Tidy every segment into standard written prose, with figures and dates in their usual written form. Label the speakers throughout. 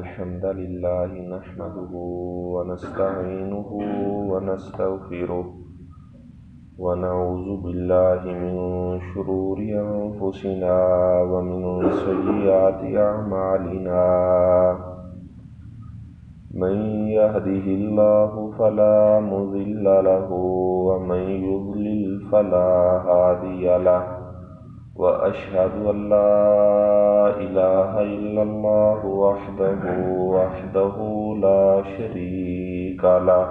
Speaker 1: الحمد لله نحمده ونستعينه ونستغفره ونعوذ بالله من شرور أنفسنا ومن سيئات أعمالنا من يهده الله فلا مضل له ومن يضلل فلا هادي له وأشهد أن لا إله إلا الله وحده لا شريك له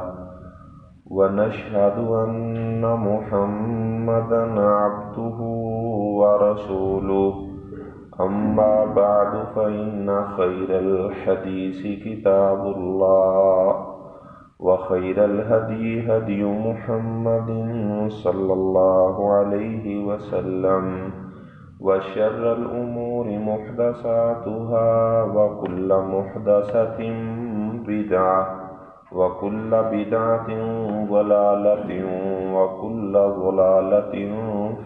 Speaker 1: ونشهد أن محمدا عبده ورسوله أما بعد فإن خير الحديث كتاب الله وخير الهدي هدي محمد صلى الله عليه وسلم وشر الأمور محدثاتها وكل محدثة بدعة وكل بدعة ضلالة وكل ضلالة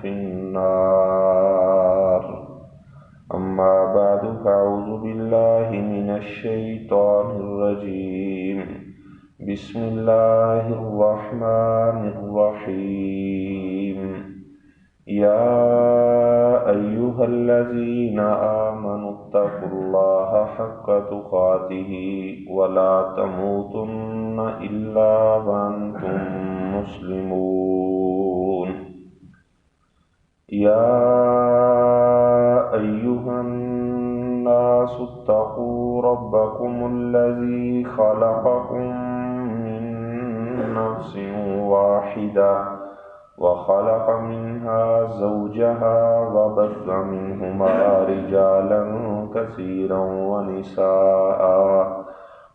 Speaker 1: في النار أما بعد فأعوذ بالله من الشيطان الرجيم بسم الله الرحمن الرحيم يا أيها الذين آمنوا اتقوا الله حق تقاته ولا تموتن إلا وأنتم مسلمون يا أيها الناس اتقوا ربكم الذي خلقكم من نفس واحدة وخلق منها زوجها وبث منهما رجالا كثيرا ونساء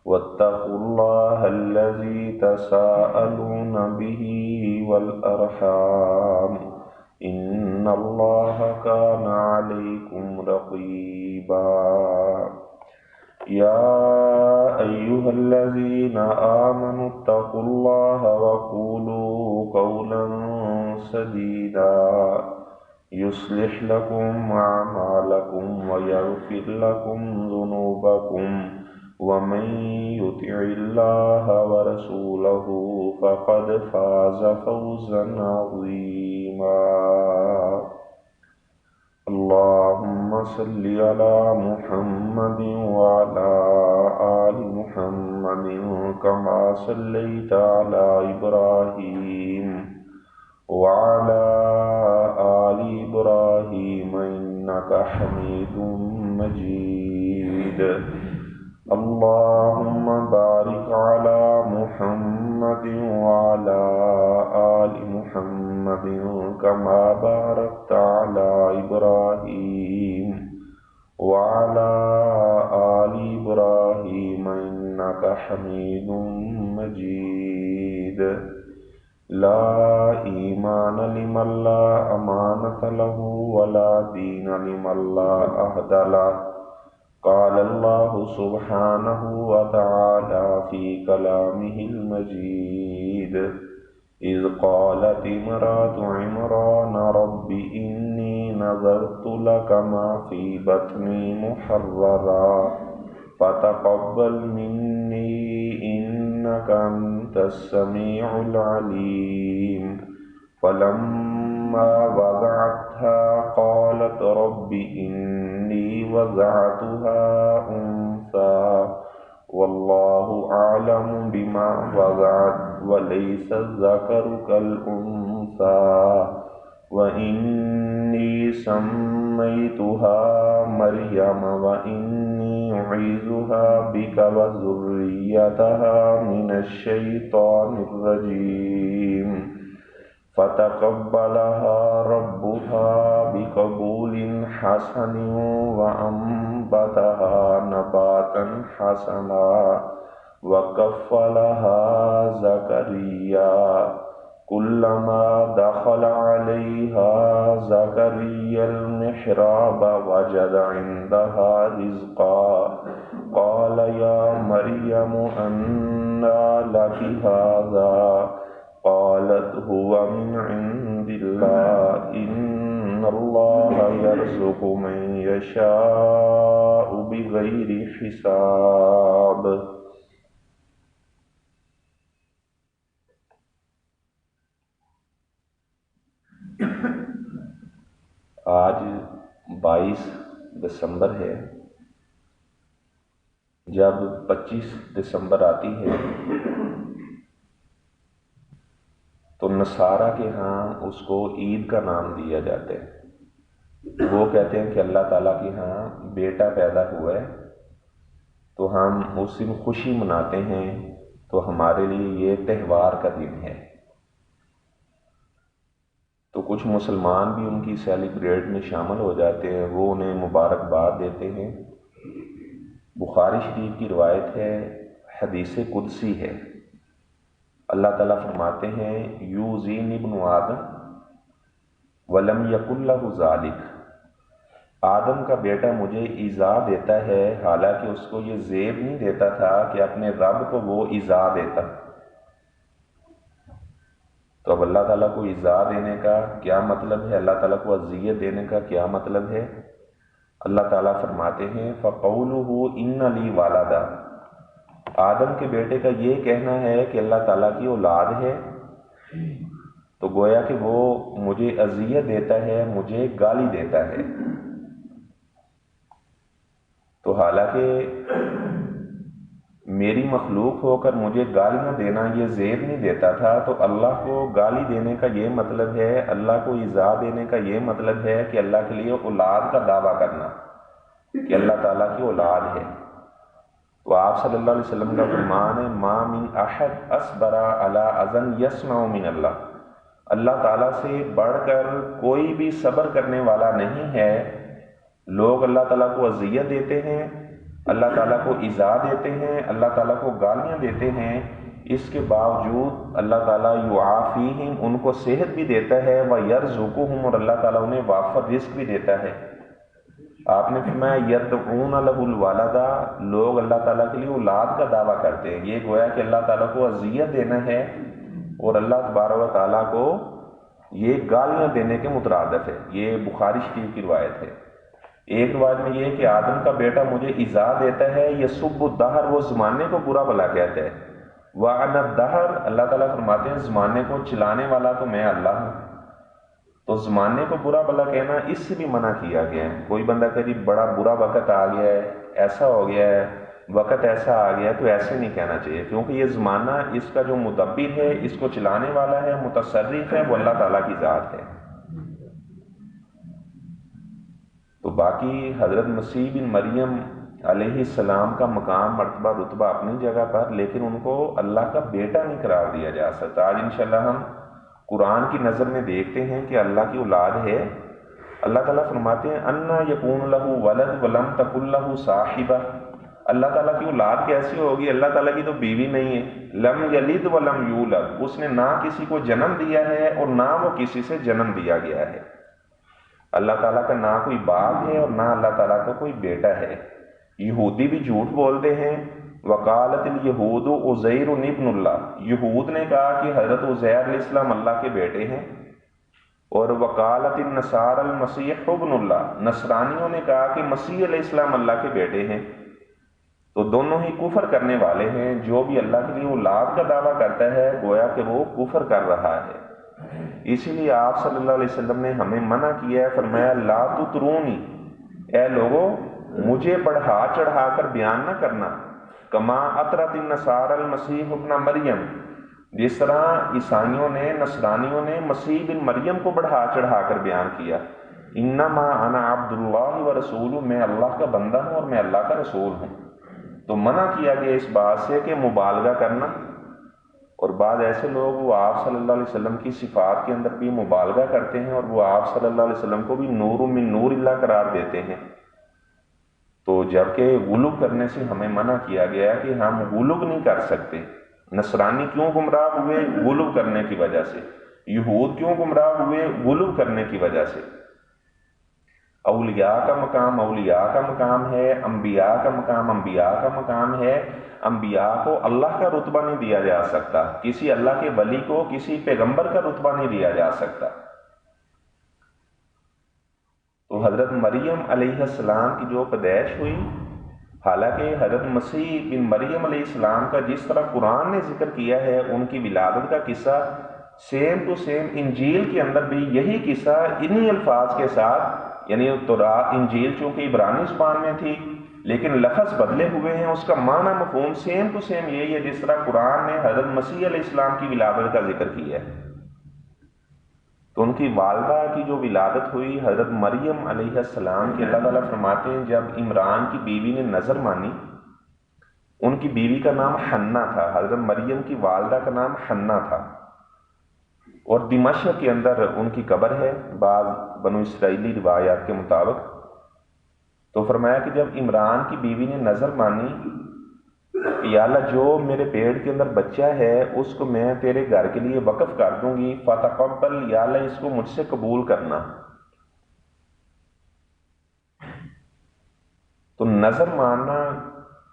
Speaker 1: واتقوا الله الذي تساءلون به والأرحام إن الله كان عليكم رقيبا يا أيها الذين آمنوا اتقوا الله وقولوا قولا سديدا يصلح لكم أعمالكم ويغفر لكم ذنوبكم ومن يطع الله ورسوله فقد فاز فوزا عظيما اللهم صل على محمد وعلى آل محمد كما صليت على إبراهيم وعلى آل إبراهيم إنك حميد مجيد اللهم بارك على محمد وعلى آل محمد كما باركت على إبراهيم وعلى آل إبراهيم إنك حميد مجيد لا إيمان لمن لا أمانة له ولا دين لمن لا عهد له قال الله سبحانه وتعالى في كلامه المجيد إذ قالت امرأة عمران رب إني نذرت لك ما في بطني محررا فتقبل مني إنك أنت السميع العليم فلما وضعتها قالت رب إني وضعتها أنثى والله أعلم بما وضعت وليس الذكر كالأنثى وإني سميتها مريم وإني أعيذها بك وذريتها من الشيطان الرجيم فتقبلها ربها بقبول حسن وأنبتها نباتا حسنا وكفلها زكريا كلما دخل عليها زكريا المحراب وجد عندها رزقا قال يا مريم أنى لك هذا قالت هو من عند الله إن ان اللہ یرزق من یشاء بغیر حساب۔ آج 22 دسمبر ہے۔ جب 25 دسمبر آتی ہے تو نصارہ کے ہاں اس کو عید کا نام دیا جاتا ہے۔ وہ کہتے ہیں کہ اللہ تعالیٰ کے ہاں بیٹا پیدا ہوا ہے تو ہم اس دن خوشی مناتے ہیں، تو ہمارے لیے یہ تہوار کا دن ہے۔ تو کچھ مسلمان بھی ان کی سیلیبریٹ میں شامل ہو جاتے ہیں، وہ انہیں مبارکباد دیتے ہیں۔ بخاری شریف کی روایت ہے، حدیث قدسی ہے، اللہ تعالیٰ فرماتے ہیں یوزین ابن آدم ولم یکن لہ ذالک، آدم کا بیٹا مجھے ایذا دیتا ہے حالانکہ اس کو یہ زیب نہیں دیتا تھا کہ اپنے رب کو وہ ایذا دیتا۔ تو اب اللہ تعالیٰ کو ایذا دینے کا کیا مطلب ہے، اللہ تعالیٰ کو اذیت دینے کا کیا مطلب ہے؟ اللہ تعالیٰ فرماتے ہیں فَقَوْلُهُ إِنَّ لِي وَلَدًا، آدم کے بیٹے کا یہ کہنا ہے کہ اللہ تعالیٰ کی اولاد ہے، تو گویا کہ وہ مجھے اذیت دیتا ہے، مجھے گالی دیتا ہے۔ تو حالانکہ میری مخلوق ہو کر مجھے گالیاں دینا یہ زیب نہیں دیتا تھا، تو اللہ کو گالی دینے کا یہ مطلب ہے، اللہ کو ایذا دینے کا یہ مطلب ہے کہ اللہ کے لیے اولاد کا دعویٰ کرنا کہ اللہ تعالیٰ کی اولاد ہے۔ تو آپ صلی اللہ علیہ وسلم کا فرمان ہے ما من احد اصبر علی اذن یسمع من اللہ، اللہ تعالیٰ سے بڑھ کر کوئی بھی صبر کرنے والا نہیں ہے۔ لوگ اللہ تعالیٰ کو اذیت دیتے ہیں، اللہ تعالیٰ کو ایذا دیتے ہیں، اللہ تعالیٰ کو گالیاں دیتے ہیں، اس کے باوجود اللہ تعالیٰ یعافیہم، ان کو صحت بھی دیتا ہے، ویرزقہم، اور اللہ تعالیٰ انہیں وافر رزق بھی دیتا ہے۔ آپ نے فرمایا یدعون لہ الولدا، لوگ اللہ تعالیٰ کے لیے اولاد کا دعویٰ کرتے ہیں، یہ گویا کہ اللہ تعالیٰ کو اذیت دینا ہے، اور اللہ تبارک و تعالیٰ کو یہ گالیاں دینے کے مترادف ہے۔ یہ بخاری شریف کی روایت ہے۔ ایک روایت میں یہ کہ آدم کا بیٹا مجھے ایذا دیتا ہے، یسب الدہر، وہ زمانے کو برا بھلا کہتا ہے، وَأَنَا الدَّهْرُ، اللہ تعالیٰ فرماتے ہیں زمانے کو چلانے والا تو میں اللہ ہوں۔ تو زمانے کو برا بھلا کہنا اس سے بھی منع کیا گیا ہے۔ کوئی بندہ کہ جی بڑا برا وقت آ گیا ہے، ایسا ہو گیا ہے، وقت ایسا آ گیا ہے، تو ایسے نہیں کہنا چاہیے، کیونکہ یہ زمانہ اس کا جو مدبر ہے، اس کو چلانے والا ہے، متصرف ہے، وہ اللہ تعالیٰ کی ذات ہے۔ تو باقی حضرت مسیح بن مریم علیہ السلام کا مقام، مرتبہ، رتبہ اپنی جگہ پر، لیکن ان کو اللہ کا بیٹا نہیں قرار دیا جا سکتا۔ آج انشاءاللہ ہم قرآن کی نظر میں دیکھتے ہیں کہ اللہ کی اولاد ہے۔ اللہ تعالیٰ فرماتے ہیں اَنَّا يَكُونُ لَهُ وَلَدٌ وَلَمْ تَكُن لَهُ صَاحِبَةٌ، اللہ تعالیٰ کی اولاد کیسی ہوگی؟ اللہ تعالیٰ کی تو بیوی نہیں ہے۔ لم یلد ولم یولد، اس نے نہ کسی کو جنم دیا ہے اور نہ وہ کسی سے جنم دیا گیا ہے۔ اللہ تعالیٰ کا نہ کوئی باپ ہے اور نہ اللہ تعالیٰ کا کوئی بیٹا ہے۔ یہودی بھی جھوٹ بولتے ہیں، وقالت الیہود عزیر ابن اللہ، یہود نے کہا کہ حضرت عزیر علیہ السلام اللہ کے بیٹے ہیں، اور وقالت النصارى المسیح ابن اللہ، نصرانیوں نے کہا کہ مسیح علیہ السلام اللہ کے بیٹے ہیں۔ تو دونوں ہی کفر کرنے والے ہیں۔ جو بھی اللہ کے لیے اولاد کا دعویٰ کرتا ہے گویا کہ وہ کفر کر رہا ہے۔ اسی لیے آپ صلی اللہ علیہ وسلم نے ہمیں منع کیا ہے، فرمایا لا تطرونی، اے لوگوں مجھے بڑھا چڑھا کر بیان نہ کرنا، کما اطرت النصارى المسیح ابن مریم، جس طرح عیسائیوں نے، نصرانیوں نے مسیح بن مریم کو بڑھا چڑھا کر بیان کیا۔ انما انا عبد اللہ ورسولہ، میں اللہ کا بندہ ہوں اور میں اللہ کا رسول ہوں۔ تو منع کیا گیا اس بات سے کہ مبالغہ کرنا، اور بعض ایسے لوگ وہ آپ صلی اللہ علیہ وسلم کی صفات کے اندر بھی مبالغہ کرتے ہیں، اور وہ آپ صلی اللہ علیہ وسلم کو بھی نور من نور اللہ قرار دیتے ہیں۔ تو جبکہ غلو کرنے سے ہمیں منع کیا گیا کہ ہم غلو نہیں کر سکتے۔ نصرانی کیوں گمراہ ہوئے؟ غلو کرنے کی وجہ سے۔ یہود کیوں گمراہ ہوئے؟ غلو کرنے کی وجہ سے۔ اولیاء کا مقام اولیاء کا مقام ہے، انبیاء کا مقام انبیاء کا مقام ہے۔ انبیاء کو اللہ کا رتبہ نہیں دیا جا سکتا، کسی اللہ کے ولی کو کسی پیغمبر کا رتبہ نہیں دیا جا سکتا۔ تو حضرت مریم علیہ السلام کی جو پیدائش ہوئی، حالانکہ حضرت مسیح بن مریم علیہ السلام کا جس طرح قرآن نے ذکر کیا ہے ان کی ولادت کا قصہ، سیم ٹو سیم انجیل کے اندر بھی یہی قصہ انہی الفاظ کے ساتھ، یعنی تورات انجیل چونکہ عبرانی زبان میں تھی لیکن لفظ بدلے ہوئے ہیں، اس کا معنی مفہوم سیم ٹو سیم یہی ہے جس طرح قرآن نے حضرت مسیح علیہ السلام کی ولادت کا ذکر کیا ہے۔ تو ان کی والدہ کی جو ولادت ہوئی حضرت مریم علیہ السلام کی، اللہ تعالیٰ فرماتے ہیں جب عمران کی بیوی نے نظر مانی، ان کی بیوی کا نام حنا تھا، حضرت مریم کی والدہ کا نام حنا تھا، اور دمشق کے اندر ان کی قبر ہے بعض بنو اسرائیلی روایات کے مطابق۔ تو فرمایا کہ جب عمران کی بیوی نے نظر مانی کہ یا اللہ جو میرے پیٹ کے اندر بچہ ہے اس کو میں تیرے گھر کے لیے وقف کر دوں گی، فتقبل، یا اللہ اس کو مجھ سے قبول کرنا۔ تو نظر ماننا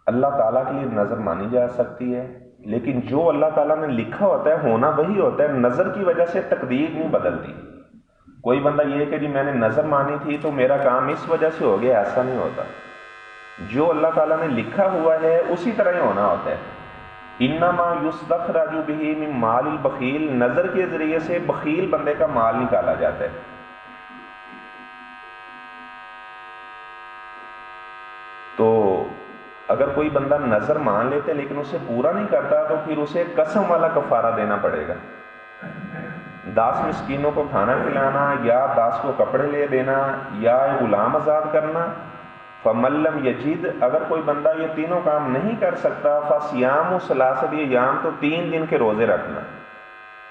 Speaker 1: اللہ تعالیٰ کے لیے نظر مانی جا سکتی ہے، لیکن جو اللہ تعالیٰ نے لکھا ہوتا ہے ہونا وہی ہوتا ہے، نظر کی وجہ سے تقدیر نہیں بدلتی۔ کوئی بندہ یہ کہ جی میں نے نظر مانی تھی تو میرا کام اس وجہ سے ہو گیا، ایسا نہیں ہوتا۔ جو اللہ تعالیٰ نے لکھا ہوا ہے اسی طرح ہی ہونا ہوتا ہے۔ انما یستخرج بہ من مال البخیل، نظر کے ذریعے سے بخیل بندے کا مال نکالا جاتا ہے۔ تو اگر کوئی بندہ نظر مان لیتے لیکن اسے پورا نہیں کرتا تو پھر اسے قسم والا کفارہ دینا پڑے گا، 10 مسکینوں کو کھانا کھلانا، یا 10 کو کپڑے لے دینا، یا غلام آزاد کرنا۔ فمن لم یجد، اگر کوئی بندہ یہ تینوں کام نہیں کر سکتا، فصیام ثلاثۃ ایام، تو 3 دن کے روزے رکھنا۔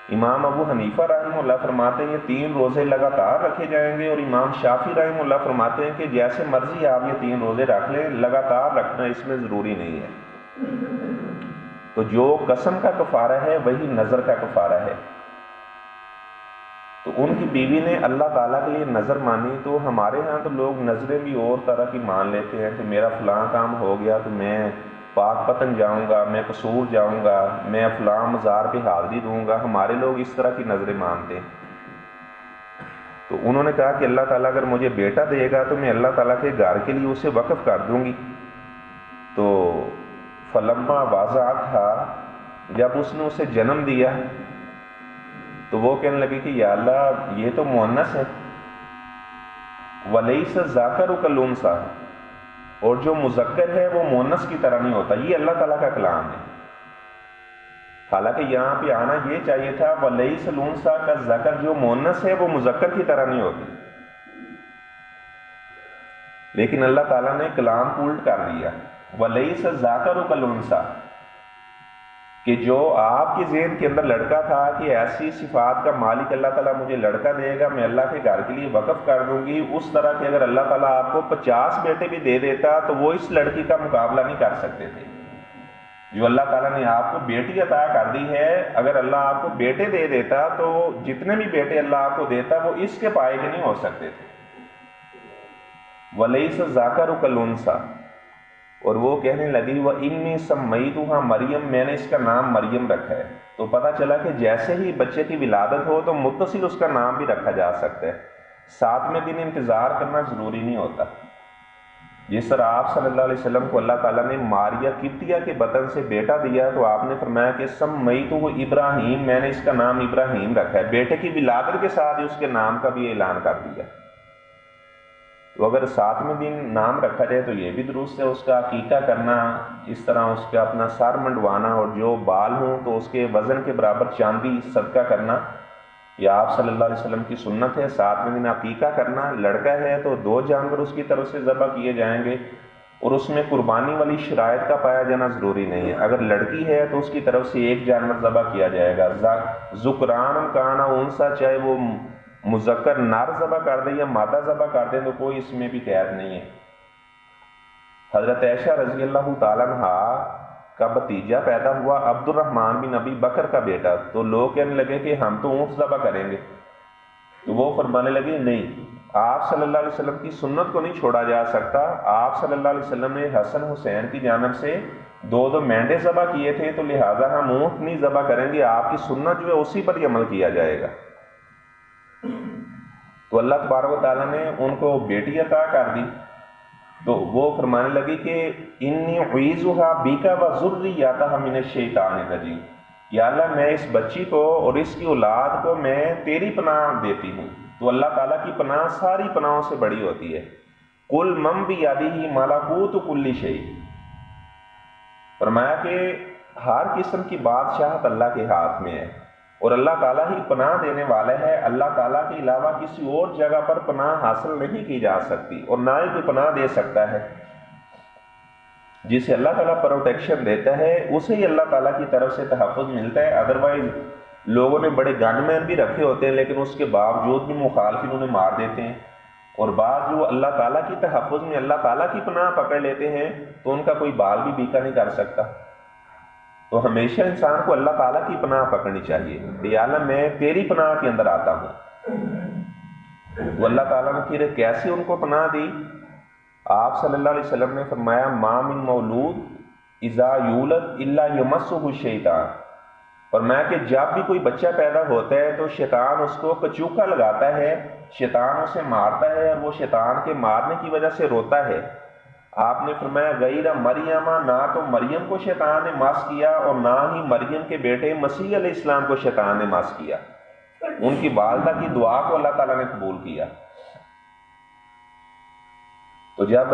Speaker 1: امام ابو حنیفہ رحمہ اللہ فرماتے ہیں یہ 3 روزے لگاتار رکھے جائیں گے، اور امام شافعی رحمہ اللہ فرماتے ہیں کہ جیسے مرضی آپ یہ 3 روزے رکھ لیں، لگاتار رکھنا اس میں ضروری نہیں ہے۔ تو جو قسم کا کفارہ ہے وہی نظر کا کفارہ ہے۔ تو ان کی بیوی نے اللہ تعالیٰ کے لیے نظر مانی۔ تو ہمارے ہاں تو لوگ نظریں بھی اور طرح کی مان لیتے ہیں کہ میرا فلاں کام ہو گیا تو میں پاک پتن جاؤں گا، میں قصور جاؤں گا، میں فلاں مزار پہ حاضری دوں گا۔ ہمارے لوگ اس طرح کی نظریں مانتے ہیں۔ تو انہوں نے کہا کہ اللہ تعالیٰ اگر مجھے بیٹا دے گا تو میں اللہ تعالیٰ کے گھر کے لیے اسے وقف کر دوں گی۔ تو فلما وضعتھا، جب اس نے اسے جنم دیا تو وہ کہنے لگے کہ یا اللہ یہ تو مؤنث ہے، ولیس الذکر کالانثیٰ، اور جو مذکر ہے وہ مؤنث کی طرح نہیں ہوتا۔ یہ اللہ تعالیٰ کا کلام ہے، حالانکہ یہاں پہ آنا یہ چاہیے تھا ولیس الانثیٰ کالذکر، جو مؤنث ہے وہ مذکر کی طرح نہیں ہوتی، لیکن اللہ تعالیٰ نے کلام الٹ کر دیا، ولیس الذکر کالانثیٰ، کہ جو آپ کے ذہن کے اندر لڑکا تھا کہ ایسی صفات کا مالک اللہ تعالیٰ مجھے لڑکا دے گا، میں اللہ کے گھر کے لیے وقف کر دوں گی، اس طرح کہ اگر اللہ تعالیٰ آپ کو 50 بیٹے بھی دے دیتا تو وہ اس لڑکی کا مقابلہ نہیں کر سکتے تھے۔ جو اللہ تعالیٰ نے آپ کو بیٹی عطا کر دی ہے، اگر اللہ آپ کو بیٹے دے دیتا تو جتنے بھی بیٹے اللہ آپ کو دیتا وہ اس کے پائے کے نہیں ہو سکتے تھے۔ وَلَيْسَ الذَّكَرُ كَالْأُنثىٰ، اور وہ کہنے لگی وَإِنِّي سَمَّيْتُهَا مریم، میں نے اس کا نام مریم رکھا ہے۔ تو پتہ چلا کہ جیسے ہی بچے کی ولادت ہو تو متصل اس کا نام بھی رکھا جا سکتا ہے، 7ویں دن انتظار کرنا ضروری نہیں ہوتا۔ جس طرح آپ صلی اللہ علیہ وسلم کو اللہ تعالیٰ نے ماریہ قبطیہ کے بطن سے بیٹا دیا تو آپ نے فرمایا کہ سمیتہ ابراہیم، میں نے اس کا نام ابراہیم رکھا ہے، بیٹے کی ولادت کے ساتھ ہی اس کے نام کا بھی اعلان کر دیا۔ تو اگر 7ویں دن نام رکھا جائے تو یہ بھی درست ہے، اس کا عقیقہ کرنا، اس طرح اس کا اپنا سر منڈوانا، اور جو بال ہوں تو اس کے وزن کے برابر چاندی صدقہ کرنا، یہ آپ صلی اللہ علیہ وسلم کی سنت ہے۔ 7ویں دن عقیقہ کرنا، لڑکا ہے تو 2 جانور اس کی طرف سے ذبح کیے جائیں گے، اور اس میں قربانی والی شرائط کا پایا جانا ضروری نہیں ہے۔ اگر لڑکی ہے تو اس کی طرف سے 1 جانور ذبح کیا جائے گا، ذکران کان او انثیٰ، چاہے وہ مذکر نر ذبح کر دیں یا مادہ ذبح کر دیں تو کوئی اس میں بھی قید نہیں ہے۔ حضرت عائشہ رضی اللہ تعالیٰ عنہ کا بھتیجا پیدا ہوا عبد الرحمن بن ابی بکر کا بیٹا، تو لوگ کہنے لگے کہ ہم تو اونٹ ذبح کریں گے، تو وہ فرمانے لگے نہیں، آپ صلی اللہ علیہ وسلم کی سنت کو نہیں چھوڑا جا سکتا۔ آپ صلی اللہ علیہ وسلم نے حسن حسین کی جانب سے 2 مینڈے ذبح کیے تھے، تو لہٰذا ہم اونٹ نہیں ذبح کریں گے، آپ کی سنت جو ہے اسی پر ہی عمل کیا جائے گا۔ تو تو اللہ تبارک و تعالیٰ نے ان کو بیٹی عطا کر دی، تو وہ فرمانے لگی کہ انی اعیذھا بک و ذریتھا من الشیطان الرجیم، یا اللہ میں اس بچی کو اور اس کی اولاد کو میں تیری پناہ دیتی ہوں۔ تو اللہ تعالیٰ کی پناہ ساری پناہوں سے بڑی ہوتی ہے۔ قل من بیدہ ملکوت کل شیء، فرمایا کہ ہر قسم کی بادشاہت اللہ کے ہاتھ میں ہے، اور اللہ تعالیٰ ہی پناہ دینے والا ہے۔ اللہ تعالیٰ کے علاوہ کسی اور جگہ پر پناہ حاصل نہیں کی جا سکتی، اور نہ ہی کوئی پناہ دے سکتا ہے۔ جسے اللہ تعالیٰ پروٹیکشن دیتا ہے اسے ہی اللہ تعالیٰ کی طرف سے تحفظ ملتا ہے۔ ادروائز لوگوں نے بڑے گن مین بھی رکھے ہوتے ہیں، لیکن اس کے باوجود بھی مخالفین انہیں مار دیتے ہیں، اور بعض جو اللہ تعالیٰ کی تحفظ میں اللہ تعالیٰ کی پناہ پکڑ لیتے ہیں تو ان کا کوئی بال بھی بیکا نہیں کر سکتا۔ تو ہمیشہ انسان کو اللہ تعالیٰ کی پناہ پکڑنی چاہیے کہ یا اللہ میں تیری پناہ کے اندر آتا ہوں۔ تو اللہ تعالیٰ نے پھر کیسے ان کو پناہ دی؟ آپ صلی اللہ علیہ وسلم نے فرمایا ما من مولود اذا یولد الا یمسہ الشیطان، فرمایا کہ جب بھی کوئی بچہ پیدا ہوتا ہے تو شیطان اس کو کچوکا لگاتا ہے، شیطان اسے مارتا ہے، اور وہ شیطان کے مارنے کی وجہ سے روتا ہے۔ آپ نے فرمایا غیر مریم، نہ تو مریم کو شیطان نے مس کیا اور نہ ہی مریم کے بیٹے مسیح علیہ السلام کو شیطان نے مس کیا، ان کی والدہ کی دعا کو اللہ تعالیٰ نے قبول کیا۔ تو جب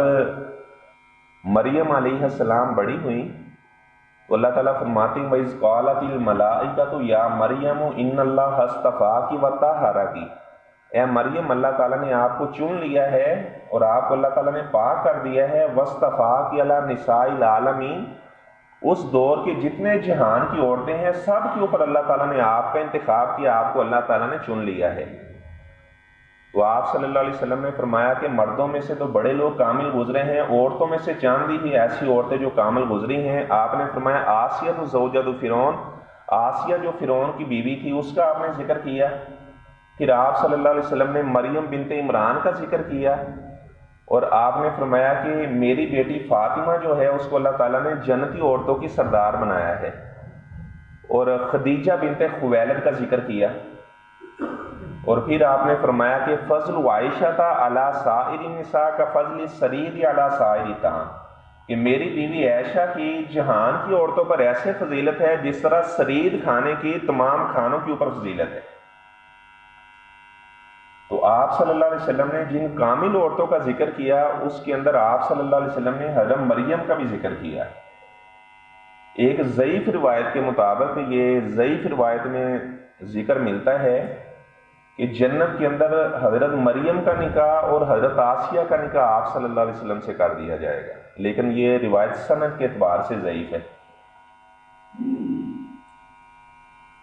Speaker 1: مریم علیہ السلام بڑی ہوئی تو اللہ تعالیٰ فرماتے ہیں وَإِذْ قَالَتِ الْمَلَائِكَةُ يَا مَرْيَمُ إِنَّ اللَّهَ اصْطَفَاكِ وَطَهَّرَكِ، اے مریم اللہ تعالیٰ نے آپ کو چن لیا ہے اور آپ کو اللہ تعالیٰ نے پاک کر دیا ہے۔ وَاصْطَفَاكِ عَلَى نِسَاءِ الْعَالَمِينَ، اس دور کے جتنے جہان کی عورتیں ہیں سب کے اوپر اللہ تعالیٰ نے آپ کا انتخاب کیا، آپ کو اللہ تعالیٰ نے چن لیا ہے۔ تو آپ صلی اللہ علیہ وسلم نے فرمایا کہ مردوں میں سے تو بڑے لوگ کامل گزرے ہیں، عورتوں میں سے چاند ہی ایسی عورتیں جو کامل گزری ہیں۔ آپ نے فرمایا آسیہ تو زوجۃ فرعون، آسیہ جو فرعون کی بیوی تھی اس کا آپ نے ذکر کیا۔ پھر آپ صلی اللہ علیہ وسلم نے مریم بنت عمران کا ذکر کیا، اور آپ نے فرمایا کہ میری بیٹی فاطمہ جو ہے اس کو اللہ تعالیٰ نے جنتی عورتوں کی سردار بنایا ہے، اور خدیجہ بنت خویلد کا ذکر کیا۔ اور پھر آپ نے فرمایا کہ فضل عائشہ علی سائر النساء کا فضل السرید علی سائر الطعام، کہ میری بیوی عائشہ کی جہان کی عورتوں پر ایسے فضیلت ہے جس طرح سرید کھانے کی تمام کھانوں کے اوپر فضیلت ہے۔ تو آپ صلی اللہ علیہ وسلم نے جن کامل عورتوں کا ذکر کیا اس کے اندر آپ صلی اللہ علیہ وسلم نے حضرت مریم کا بھی ذکر کیا۔ ایک ضعیف روایت کے مطابق، یہ ضعیف روایت میں ذکر ملتا ہے کہ جنت کے اندر حضرت مریم کا نکاح اور حضرت آسیہ کا نکاح آپ صلی اللہ علیہ وسلم سے کر دیا جائے گا، لیکن یہ روایت سند کے اعتبار سے ضعیف ہے۔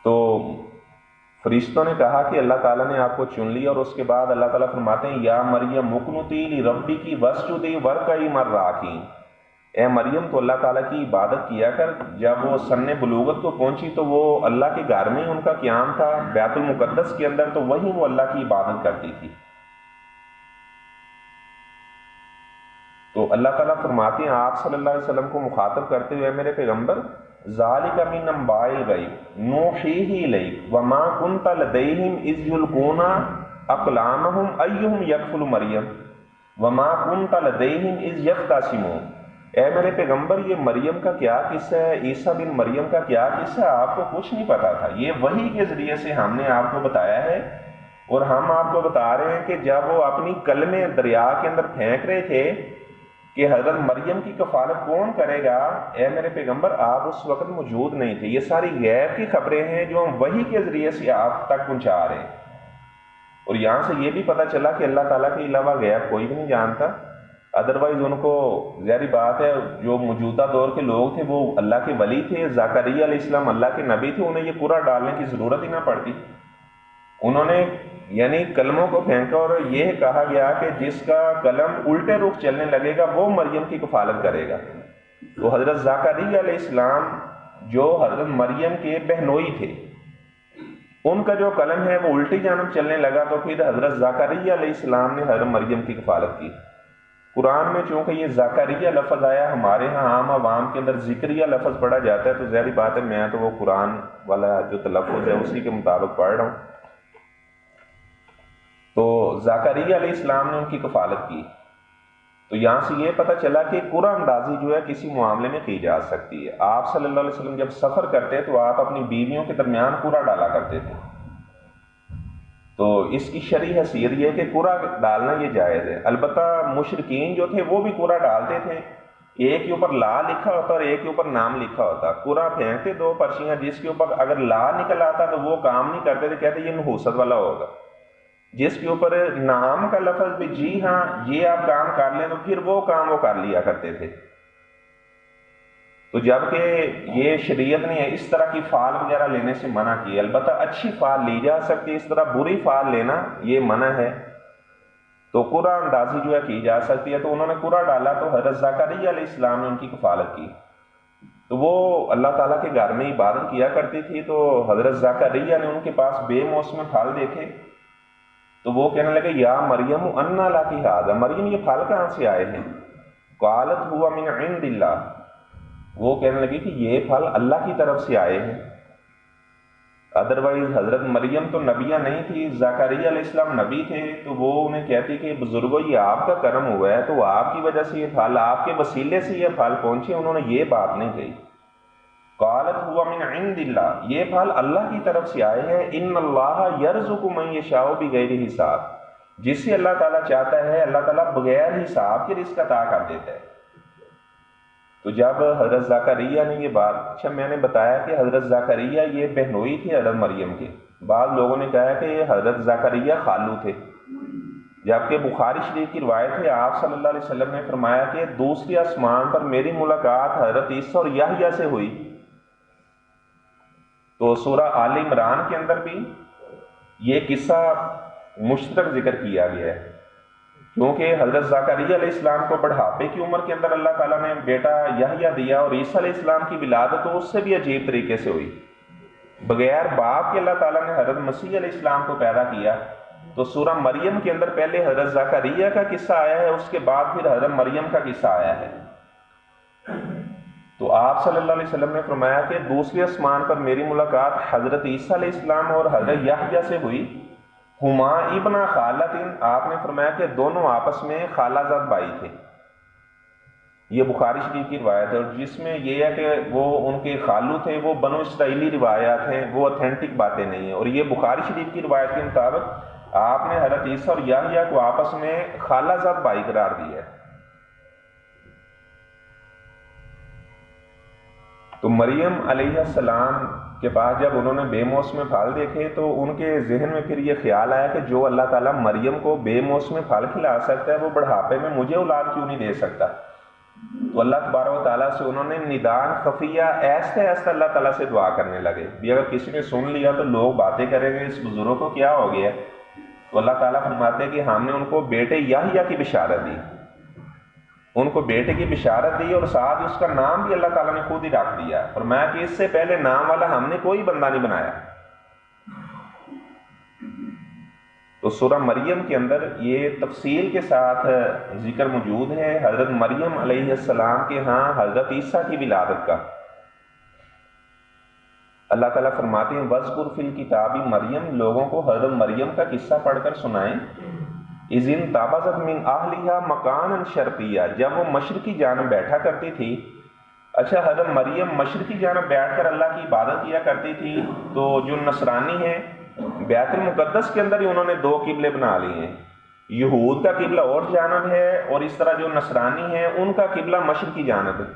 Speaker 1: تو فرشتوں نے کہا کہ اللہ تعالیٰ نے آپ کو چن لیا، اور اس کے بعد اللہ تعالیٰ فرماتے ہیں یا مریم اقنتی لربکی واسجدی وارکعی مع الراکعین، اے مریم تو اللہ تعالیٰ کی عبادت کیا کر۔ جب وہ سن بلوغت کو پہنچی تو وہ اللہ کے گھر میں ان کا قیام تھا بیت المقدس کے اندر، تو وہیں وہ اللہ کی عبادت کرتی تھی۔ تو اللہ تعالیٰ فرماتے ہیں آپ صلی اللہ علیہ وسلم کو مخاطب کرتے ہوئے میرے پیغمبر ذالک من انباء الغیب نوحیہ الیک وما کنت لدیہم اذ یلقون اقلامہم ایہم یکفل مریم وما کنت لدیہم اذ یختصمون، اے میرے پیغمبر یہ مریم کا کیا قصہ ہے، عیسیٰ بن مریم کا کیا قصہ ہے، آپ کو کچھ نہیں پتا تھا، یہ وحی کے ذریعے سے ہم نے آپ کو بتایا ہے۔ اور ہم آپ کو بتا رہے ہیں کہ جب وہ اپنی کلمیں دریا کے اندر پھینک رہے تھے کہ حضرت مریم کی کفالت کون کرے گا، اے میرے پیغمبر آپ اس وقت موجود نہیں تھے۔ یہ ساری غیب کی خبریں ہیں جو ہم وحی کے ذریعے سے آپ تک پہنچا رہے ہیں۔ اور یہاں سے یہ بھی پتہ چلا کہ اللہ تعالیٰ کے علاوہ غیب کوئی بھی نہیں جانتا، ادروائز ان کو ظاہری بات ہے جو موجودہ دور کے لوگ تھے وہ اللہ کے ولی تھے، زکریا علیہ السلام اللہ کے نبی تھے، انہیں یہ قرآن ڈالنے کی ضرورت ہی نہ پڑتی۔ انہوں نے یعنی قلموں کو پھینکا، اور یہ کہا گیا کہ جس کا قلم الٹے رخ چلنے لگے گا وہ مریم کی کفالت کرے گا۔ تو حضرت زکریا علیہ السلام جو حضرت مریم کے بہنوئی تھے، ان کا جو قلم ہے وہ الٹی جانب چلنے لگا، تو پھر حضرت زکریا علیہ السلام نے حضرت مریم کی کفالت کی۔ قرآن میں چونکہ یہ زکریا لفظ آیا، ہمارے ہاں عام عوام کے اندر ذکریہ لفظ پڑھا جاتا ہے، تو ظاہری بات ہے میں تو وہ قرآن والا جو تلفظ ہے اسی کے مطابق پڑھ رہا ہوں۔ تو زکریا علیہ السلام نے ان کی کفالت کی۔ تو یہاں سے یہ پتہ چلا کہ قرعہ اندازی جو ہے کسی معاملے میں کی جا سکتی ہے۔ آپ صلی اللہ علیہ وسلم جب سفر کرتے تو آپ اپنی بیویوں کے درمیان قرعہ ڈالا کرتے تھے، تو اس کی شرعی حیثیت یہ کہ قرعہ ڈالنا یہ جائز ہے۔ البتہ مشرکین جو تھے وہ بھی قرعہ ڈالتے تھے، ایک کے اوپر لا لکھا ہوتا اور ایک کے اوپر نام لکھا ہوتا، قرعہ پھینکتے دو پرچیاں، جس کے اوپر اگر لا نکل آتا تو وہ کام نہیں کرتے تھے، کہتے یہ نحوست والا ہوگا، جس کے اوپر نام کا لفظ بھی جی ہاں یہ آپ کام کر لیں تو پھر وہ کام وہ کر لیا کرتے تھے۔ تو جبکہ یہ شریعت نے اس طرح کی فال وغیرہ لینے سے منع کی، البتہ اچھی فال لی جا سکتی، اس طرح بری فال لینا یہ منع ہے۔ تو قرعہ اندازی جو ہے کی جا سکتی ہے۔ تو انہوں نے قرعہ ڈالا تو حضرت زکریا علیہ السلام نے ان کی کفالت کی۔ تو وہ اللہ تعالیٰ کے گھر میں عبادت کیا کرتی تھی، تو حضرت زکریا نے ان کے پاس بے موسم پھل دیکھے تو وہ کہنے لگے یا مریم انا لاکی ھذا، مریم یہ پھل کہاں سے آئے ہیں؟ قالت ہوا من عند اللہ، وہ کہنے لگی کہ یہ پھل اللہ کی طرف سے آئے ہیں۔ ادروائز حضرت مریم تو نبیہ نہیں تھی، زکریا علیہ السلام نبی تھے، تو وہ انہیں کہتی کہ بزرگوں یہ آپ کا کرم ہوا ہے، تو آپ کی وجہ سے یہ پھل، آپ کے وسیلے سے یہ پھل پہنچے۔ انہوں نے یہ بات نہیں کہی۔ قالت ہوا من عند اللہ، یہ پھل اللہ کی طرف سے آئے ہیں۔ ان اللہ یرزق من یشاء بغیر حساب، جس سے اللہ تعالیٰ چاہتا ہے اللہ تعالیٰ بغیر حساب کے رزق عطا کر دیتا ہے۔ تو جب حضرت زکریا نے یہ بات، اچھا میں نے بتایا کہ حضرت زکریا یہ بہنوئی تھی حضرت مریم کے، بعض لوگوں نے کہا کہ یہ حضرت زکریا خالو تھے، جبکہ بخاری شریف کی روایت ہے آپ صلی اللہ علیہ وسلم نے فرمایا کہ دوسرے آسمان پر میری ملاقات حضرت عیسیٰ اور یحییٰ سے ہوئی۔ تو سورہ آل عمران کے اندر بھی یہ قصہ مشترک ذکر کیا گیا ہے، کیونکہ حضرت زکریا علیہ السلام کو بڑھاپے کی عمر کے اندر اللہ تعالیٰ نے بیٹا یحییٰ دیا، اور عیسیٰ علیہ السلام کی ولادت تو اس سے بھی عجیب طریقے سے ہوئی، بغیر باپ کے اللہ تعالیٰ نے حضرت مسیح علیہ السلام کو پیدا کیا۔ تو سورہ مریم کے اندر پہلے حضرت زکریا کا قصہ آیا ہے، اس کے بعد پھر حضرت مریم کا قصہ آیا ہے۔ تو آپ صلی اللہ علیہ وسلم نے فرمایا کہ دوسرے آسمان پر میری ملاقات حضرت عیسیٰ علیہ السلام اور حضرت یحییٰ سے ہوئی، ہما ابن خالتن، آپ نے فرمایا کہ دونوں آپس میں خالہ زاد بھائی تھے۔ یہ بخاری شریف کی روایت ہے، اور جس میں یہ ہے کہ وہ ان کے خالو تھے، وہ بنو اسرائیلی روایات ہیں، وہ اتھینٹک باتیں نہیں ہیں، اور یہ بخاری شریف کی روایت کے مطابق آپ نے حضرت عیسیٰ اور یحییٰ کو آپس میں خالہ زاد بھائی قرار دیا ہے۔ تو مریم علیہ السلام کے پاس جب انہوں نے بے موسم پھل دیکھے تو ان کے ذہن میں پھر یہ خیال آیا کہ جو اللہ تعالیٰ مریم کو بے موسم پھل کھلا سکتا ہے وہ بڑھاپے میں مجھے اولاد کیوں نہیں دے سکتا؟ تو اللہ تبارک و تعالیٰ سے انہوں نے ندان خفیہ ایسے ایسے اللہ تعالیٰ سے دعا کرنے لگے بھی اگر کسی نے سن لیا تو لوگ باتیں کریں گے اس بزرگ کو کیا ہو گیا۔ تو اللہ تعالیٰ فرماتے ہیں کہ ہم نے ان کو بیٹے یحییٰ کی بشارت دی، ان کو بیٹے کی بشارت دی، اور ساتھ اس کا نام بھی اللہ تعالیٰ نے خود ہی رکھ دیا، فرمایا کہ اس سے پہلے نام والا ہم نے کوئی بندہ نہیں بنایا۔ تو سورہ مریم کے اندر یہ تفصیل کے ساتھ ذکر موجود ہے حضرت مریم علیہ السلام کے ہاں حضرت عیسیٰ کی ولادت کا۔ اللہ تعالیٰ فرماتے ہیں وَاذْكُرْ فِي الْكِتَابِ مریم، لوگوں کو حضرت مریم کا قصہ پڑھ کر سنائیں۔ اِذِ انتَبَذَتْ مِنْ أَهْلِهَا مَكَانًا شَرْقِيًّا، جب وہ مشرقی جانب بیٹھا کرتی تھی۔ اچھا حضرت مریم مشرقی جانب بیٹھ کر اللہ کی عبادت کیا کرتی تھی، تو جو نصرانی ہیں بیت المقدس کے اندر ہی انہوں نے دو قبلے بنا لیے ہیں، یہود کا قبلہ اور جانب ہے، اور اس طرح جو نصرانی ہیں ان کا قبلہ مشرقی جانب ہے۔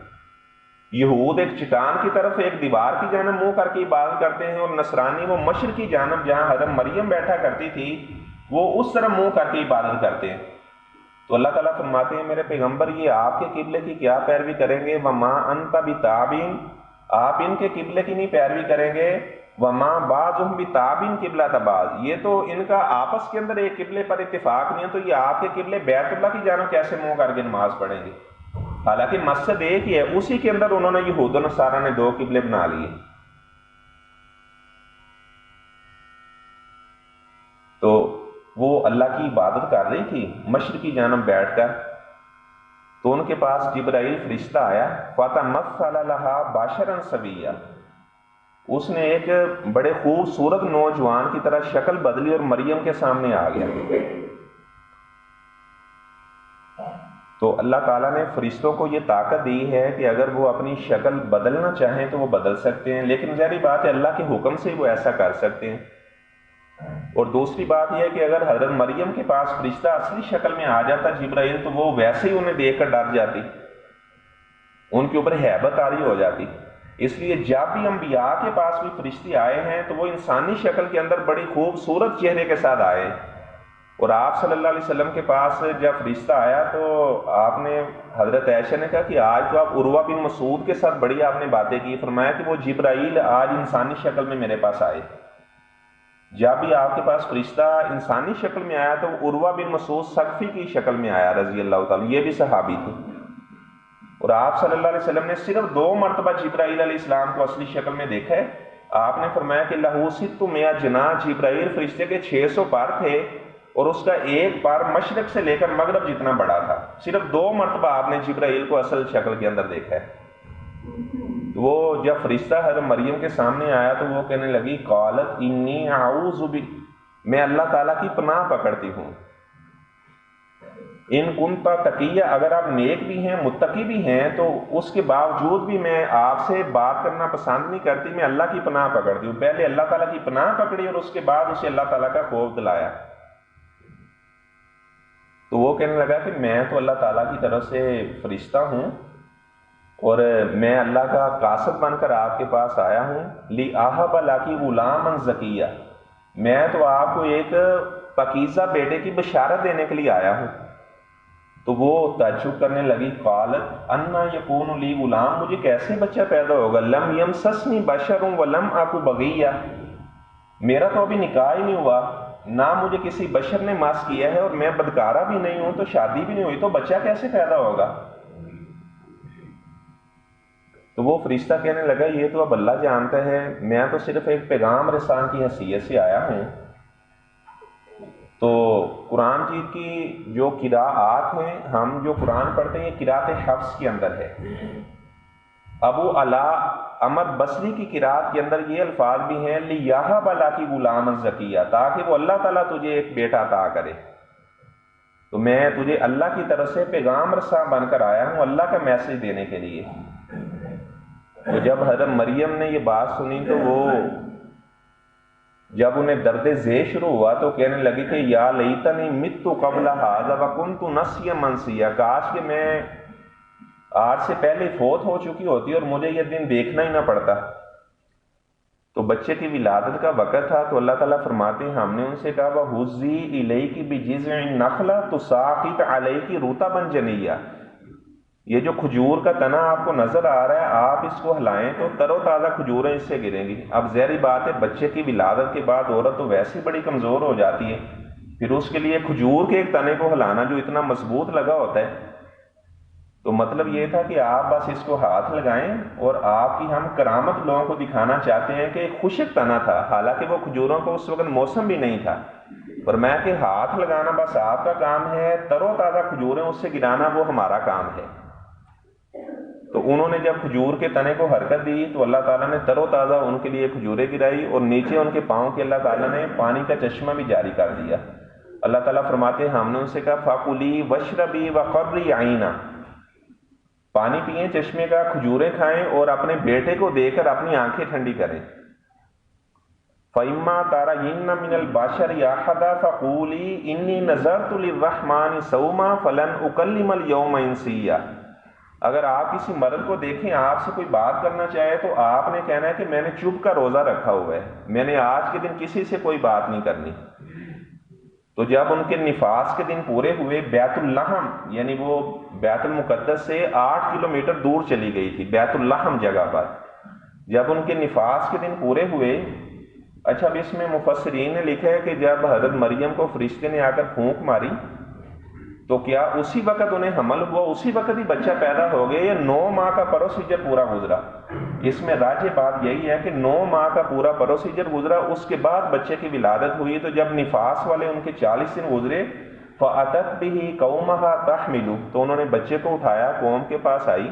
Speaker 1: یہود ایک چٹان کی طرف ایک دیوار کی جانب منہ کر کے عبادت کرتے ہیں، اور نصرانی وہ مشرقی جانب جہاں حضرت مریم بیٹھا کرتی تھی وہ اس طرح منہ کر کے عبادت کرتے ہیں۔ تو اللہ تعالیٰ فرماتے ہیں میرے پیغمبر یہ آپ کے قبلے کی کیا پیروی کریں گے؟ وَمَا أَنْتَ بِتَابِعٍ، آپ ان کے قبلے کی نہیں پیروی کریں گے۔ وَمَا بَعْضُهُمْ بِتَابِعٍ قِبْلَةَ بَعْضٍ، یہ تو ان کا آپس کے اندر ایک قبلے پر اتفاق نہیں ہے، تو یہ آپ کے قبلے بیت اللہ کی جانب کیسے منہ کر کے نماز پڑھیں گے؟ حالانکہ مسجد ایک ہی ہے، اسی کے اندر انہوں نے یہود و نصارہ نے دو قبلے بنا لیے۔ تو وہ اللہ کی عبادت کر رہی تھی مشرقی جانب بیٹھ کر، تو ان کے پاس جبرائیل فرشتہ آیا، فَتَمَثَّلَ لَهَا بَشَرًا سَوِيًّا، اس نے ایک بڑے خوبصورت نوجوان کی طرح شکل بدلی اور مریم کے سامنے آ گیا۔ تو اللہ تعالیٰ نے فرشتوں کو یہ طاقت دی ہے کہ اگر وہ اپنی شکل بدلنا چاہیں تو وہ بدل سکتے ہیں، لیکن ظاہری بات ہے اللہ کے حکم سے وہ ایسا کر سکتے ہیں۔ اور دوسری بات یہ ہے کہ اگر حضرت مریم کے پاس فرشتہ اصلی شکل میں آ جاتا جبرائیل، تو وہ ویسے ہی انہیں دیکھ کر ڈر جاتی، ان کے اوپر ہیبت طاری ہو جاتی۔ اس لیے جب بھی انبیاء کے پاس بھی فرشتے آئے ہیں تو وہ انسانی شکل کے اندر بڑی خوبصورت چہرے کے ساتھ آئے ہیں۔ اور آپ صلی اللہ علیہ وسلم کے پاس جب فرشتہ آیا تو آپ نے حضرت عائشہ نے کہا کہ آج تو آپ عروہ بن مسعود کے ساتھ بڑی آپ نے باتیں کی، فرمایا کہ وہ جبرائیل آج انسانی شکل میں میرے پاس آئے۔ جب بھی آپ کے پاس فرشتہ انسانی شکل میں آیا تو وہ عروہ بن مسعود ثقفی کی شکل میں آیا رضی اللہ تعالیٰ، یہ بھی صحابی تھے۔ اور آپ صلی اللہ علیہ وسلم نے صرف 2 مرتبہ جبرائیل علیہ السلام کو اصلی شکل میں دیکھا ہے۔ آپ نے فرمایا کہ لہو ست مئہ جناح، جبرائیل فرشتے کے 600 پر تھے اور اس کا ایک پر مشرق سے لے کر مغرب جتنا بڑا تھا۔ صرف 2 مرتبہ آپ نے جبرائیل کو اصل شکل کے اندر دیکھا ہے۔ وہ جب فرشتہ حضرت مریم کے سامنے آیا تو وہ کہنے لگی قالت انی اعوذ میں اللہ تعالیٰ کی پناہ پکڑتی ہوں، ان کنت تقیہ، اگر آپ نیک بھی ہیں متقی بھی ہیں تو اس کے باوجود بھی میں آپ سے بات کرنا پسند نہیں کرتی، میں اللہ کی پناہ پکڑتی ہوں۔ پہلے اللہ تعالیٰ کی پناہ پکڑی اور اس کے بعد اسے اللہ تعالیٰ کا خوف دلایا۔ تو وہ کہنے لگا کہ میں تو اللہ تعالیٰ کی طرف سے فرشتہ ہوں اور میں اللہ کا قاصد بن کر آپ کے پاس آیا ہوں، لِأَهَبَ لَكِ غُلَامًا زَكِيًّا، میں تو آپ کو ایک پاکیزہ بیٹے کی بشارت دینے کے لیے آیا ہوں۔ تو وہ تعجب کرنے لگی، قالت انا یکون لی غلام، مجھے کیسے بچہ پیدا ہوگا، لم یمسسنی بشر ولم اکو بغیہ، میرا تو ابھی نکاح ہی نہیں ہوا، نہ مجھے کسی بشر نے مس کیا ہے اور میں بدکارہ بھی نہیں ہوں، تو شادی بھی نہیں ہوئی، تو بچہ کیسے پیدا ہوگا؟ تو وہ فرشتہ کہنے لگا یہ تو اب اللہ جانتا ہے، میں تو صرف ایک پیغام رسان کی حیثیت سے آیا ہوں۔ تو قرآن جیت کی جو قراءات ہیں، ہم جو قرآن پڑھتے ہیں یہ قراءت حفظ کے اندر ہے۔ ابو علا عمر بصری کی قراءت کے اندر یہ الفاظ بھی ہیں لِيَهَبَ لَكِ غُلَامًا زَكِيًّا، تاکہ وہ اللہ تعالیٰ تجھے ایک بیٹا عطا کرے۔ تو میں تجھے اللہ کی طرف سے پیغام رساں بن کر آیا ہوں، اللہ کا میسج دینے کے لیے۔ تو جب حضرت مریم نے یہ بات سنی تو وہ جب انہیں درد ذیل شروع ہوا تو کہنے لگی کہ یا لیتنی مت قبل ھذا وکنت نسیا منسیا، کاش کہ میں آج سے پہلے فوت ہو چکی ہوتی اور مجھے یہ دن دیکھنا ہی نہ پڑتا۔ تو بچے کی ولادت کا وقت تھا تو اللہ تعالیٰ فرماتے ہیں ہم نے ان سے کہا وَہُزِّی إِلَيْكِ بِجِذْعِ النَّخْلَةِ تُسَاقِطْ عَلَيْكِ رُطَبًا جَنِيًّا، یہ جو کھجور کا تنا آپ کو نظر آ رہا ہے، آپ اس کو ہلائیں تو تر و تازہ کھجوریں اس سے گریں گی۔ اب ظاہری بات ہے بچے کی ولادت کے بعد عورت تو ویسے بڑی کمزور ہو جاتی ہے، پھر اس کے لیے کھجور کے ایک تنے کو ہلانا جو اتنا مضبوط لگا ہوتا ہے، تو مطلب یہ تھا کہ آپ بس اس کو ہاتھ لگائیں، اور آپ کی ہم کرامت لوگوں کو دکھانا چاہتے ہیں کہ ایک خشک تنا تھا، حالانکہ وہ کھجوروں کو اس وقت موسم بھی نہیں تھا، فرمایا کہ ہاتھ لگانا بس آپ کا کام ہے، تر و تازہ کھجوریں اس سے گرانا وہ ہمارا کام ہے۔ تو انہوں نے جب کھجور کے تنے کو حرکت دی تو اللہ تعالیٰ نے تر و تازہ ان کے لیے کھجوریں گرائی، اور نیچے ان کے پاؤں کے اللہ تعالیٰ نے پانی کا چشمہ بھی جاری کر دیا۔ اللہ تعالیٰ فرماتے ہیں ہم نے ان سے کہا فَكُلِي وَاشْرَبِي وَقَرِّي عَيْنًا، پانی پئیں چشمے کا، کھجوریں کھائیں اور اپنے بیٹے کو دے کر اپنی آنکھیں ٹھنڈی کریں۔ فَإِمَّا تَرَيِنَّ مِنَ الْبَشَرِ أَحَدًا فَقُولِي إِنِّي نَذَرْتُ لِلرَّحْمَنِ صَوْمًا فَلَنْ أُكَلِّمَ الْيَوْمَ إِنسِيًّا، اگر آپ کسی مرد کو دیکھیں آپ سے کوئی بات کرنا چاہے تو آپ نے کہنا ہے کہ میں نے چپ کا روزہ رکھا ہوا ہے، میں نے آج کے دن کسی سے کوئی بات نہیں کرنی۔ تو جب ان کے نفاس کے دن پورے ہوئے، بیت اللحم یعنی وہ بیت المقدس سے 8 کلومیٹر دور چلی گئی تھی، بیت اللحم جگہ پر، جب ان کے نفاس کے دن پورے ہوئے، اچھا اب اس میں مفسرین نے لکھا ہے کہ جب حضرت مریم کو فرشتے نے آ کر پھونک ماری تو کیا اسی وقت انہیں حمل ہوا، اسی وقت ہی بچہ پیدا ہو گیا، یا 9 ماہ کا پروسیجر پورا گزرا؟ اس میں راجح بات یہی ہے کہ 9 ماہ کا پورا پروسیجر گزرا، اس کے بعد بچے کی ولادت ہوئی۔ تو جب نفاس والے ان کے 40 دن گزرے، فَأَتَتْ بِهِ قَوْمَهَا تَحْمِلُ، تو انہوں نے بچے کو اٹھایا، قوم کے پاس آئی،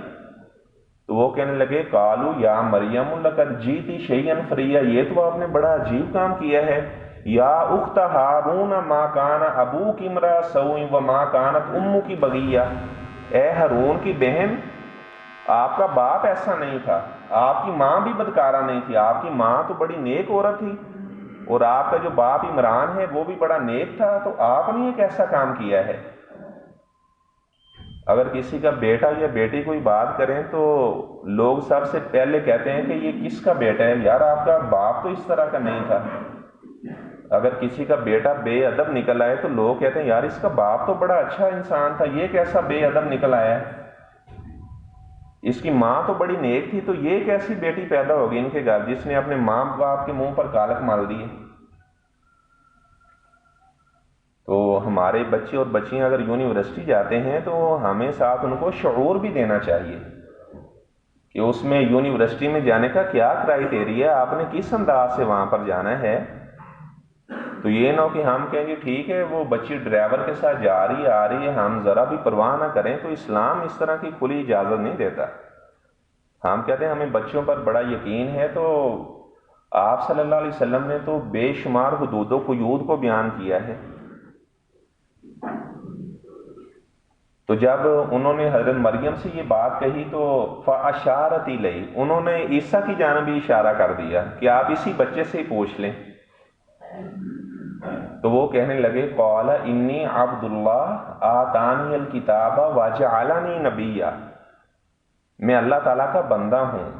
Speaker 1: تو وہ کہنے لگے قالو یا مریم لقد جیتی شیئا فریا، یہ تو آپ نے بڑا عجیب کام کیا ہے، یا اخت ہارون ما کان ابوک امرا سوء وما کانت امک بغیہ، اے ہارون کی بہن آپ کا باپ ایسا نہیں تھا، آپ کی ماں بھی بدکارہ نہیں تھی، آپ کی ماں تو بڑی نیک عورت تھی، اور آپ کا جو باپ عمران ہے وہ بھی بڑا نیک تھا، تو آپ نے ایک ایسا کام کیا ہے۔ اگر کسی کا بیٹا یا بیٹی کوئی بات کریں تو لوگ سب سے پہلے کہتے ہیں کہ یہ کس کا بیٹا ہے، یار آپ کا باپ تو اس طرح کا نہیں تھا۔ اگر کسی کا بیٹا بے ادب نکل آئے تو لوگ کہتے ہیں یار اس کا باپ تو بڑا اچھا انسان تھا، یہ کیسا بے ادب نکل آیا ہے، اس کی ماں تو بڑی نیک تھی، تو یہ کیسی بیٹی پیدا ہوگی ان کے گھر جس نے اپنے ماں باپ کے منہ پر کالک مال دی ہے۔ تو ہمارے بچے اور بچیاں اگر یونیورسٹی جاتے ہیں تو ہمیں ساتھ ان کو شعور بھی دینا چاہیے کہ اس میں یونیورسٹی میں جانے کا کیا کرائیٹیریا، آپ نے کس انداز سے وہاں پر جانا ہے۔ تو یہ نہ ہو کہ ہم کہیں گے ٹھیک ہے وہ بچی ڈرائیور کے ساتھ جا رہی ہے آ رہی ہے، ہم ذرا بھی پرواہ نہ کریں، تو اسلام اس طرح کی کھلی اجازت نہیں دیتا۔ ہم کہتے ہیں ہمیں بچوں پر بڑا یقین ہے، تو آپ صلی اللہ علیہ وسلم نے تو بے شمار حدود و قیود کو بیان کیا ہے۔ تو جب انہوں نے حضرت مریم سے یہ بات کہی تو فاشارت الیہ، انہوں نے عیسیٰ کی جانب بھی اشارہ کر دیا کہ آپ اسی بچے سے ہی پوچھ لیں۔ تو وہ کہنے لگے قال انی عبد اللہ آتانی الکتاب وجعلنی نبیا، میں اللہ تعالیٰ کا بندہ ہوں۔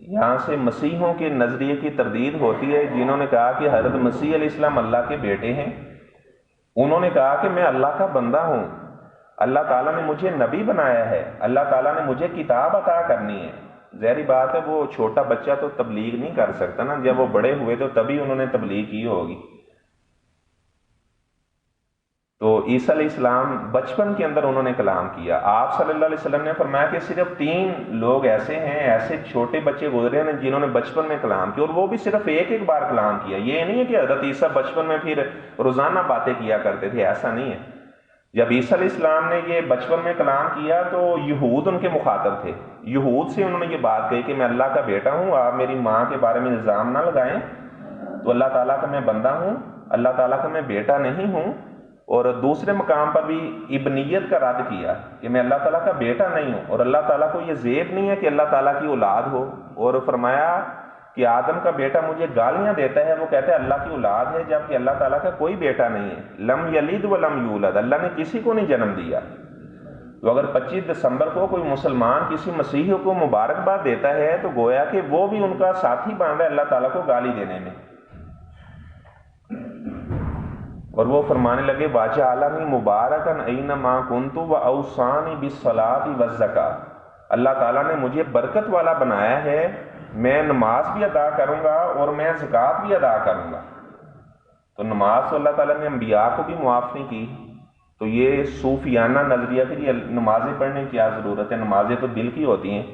Speaker 1: یہاں سے مسیحوں کے نظریے کی تردید ہوتی ہے، جنہوں نے کہا کہ حضرت مسیح علیہ السلام اللہ کے بیٹے ہیں، انہوں نے کہا کہ میں اللہ کا بندہ ہوں، اللہ تعالیٰ نے مجھے نبی بنایا ہے، اللہ تعالیٰ نے مجھے کتاب عطا کرنی ہے۔ ظاہری بات ہے وہ چھوٹا بچہ تو تبلیغ نہیں کر سکتا نا، جب وہ بڑے ہوئے تو تبھی انہوں نے تبلیغ کی ہوگی۔ تو عیسیٰ علیہ السلام بچپن کے اندر انہوں نے کلام کیا۔ آپ صلی اللہ علیہ وسلم نے فرمایا کہ صرف 3 لوگ ایسے ہیں، ایسے چھوٹے بچے گزرے ہیں جنہوں نے بچپن میں کلام کیا، اور وہ بھی صرف ایک بار کلام کیا۔ یہ نہیں ہے کہ حضرت عیسیٰ بچپن میں پھر روزانہ باتیں کیا کرتے تھے، ایسا نہیں ہے۔ جب عیسیٰ علیہ السلام نے یہ بچپن میں کلام کیا تو یہود ان کے مخاطب تھے، یہود سے انہوں نے یہ بات کہی کہ میں اللہ کا بیٹا ہوں، آپ میری ماں کے بارے میں الزام نہ لگائیں، تو اللہ تعالیٰ کا میں بندہ ہوں، اللہ تعالیٰ کا میں بیٹا نہیں ہوں۔ اور دوسرے مقام پر بھی ابنیت کا رد کیا کہ میں اللہ تعالیٰ کا بیٹا نہیں ہوں، اور اللہ تعالیٰ کو یہ زیب نہیں ہے کہ اللہ تعالیٰ کی اولاد ہو۔ اور فرمایا کہ آدم کا بیٹا مجھے گالیاں دیتا ہے، وہ کہتا ہے اللہ کی اولاد ہے، جبکہ اللہ تعالیٰ کا کوئی بیٹا نہیں ہے۔ لم یلد ولم یولد، اللہ نے کسی کو نہیں جنم دیا۔ تو اگر 25 دسمبر کو کوئی مسلمان کسی مسیحی کو مبارکباد دیتا ہے تو گویا کہ وہ بھی ان کا ساتھی بن رہا ہے اللہ تعالیٰ کو گالی دینے میں۔ اور وہ فرمانے لگے وَجَعَلَنِي مُبَارَكًا أَيْنَمَا كُنتُ وَأَوْصَانِي بِالصَّلَاةِ وَالزَّكَاةِ، اللہ تعالیٰ نے مجھے برکت والا بنایا ہے، میں نماز بھی ادا کروں گا اور میں زکوٰۃ بھی ادا کروں گا۔ تو نماز تو اللہ تعالیٰ نے انبیاء کو بھی معاف نہیں کی، تو یہ صوفیانہ نظریہ کہ یہ نمازیں پڑھنے کی کیا ضرورت ہے، نمازیں تو دل کی ہوتی ہیں۔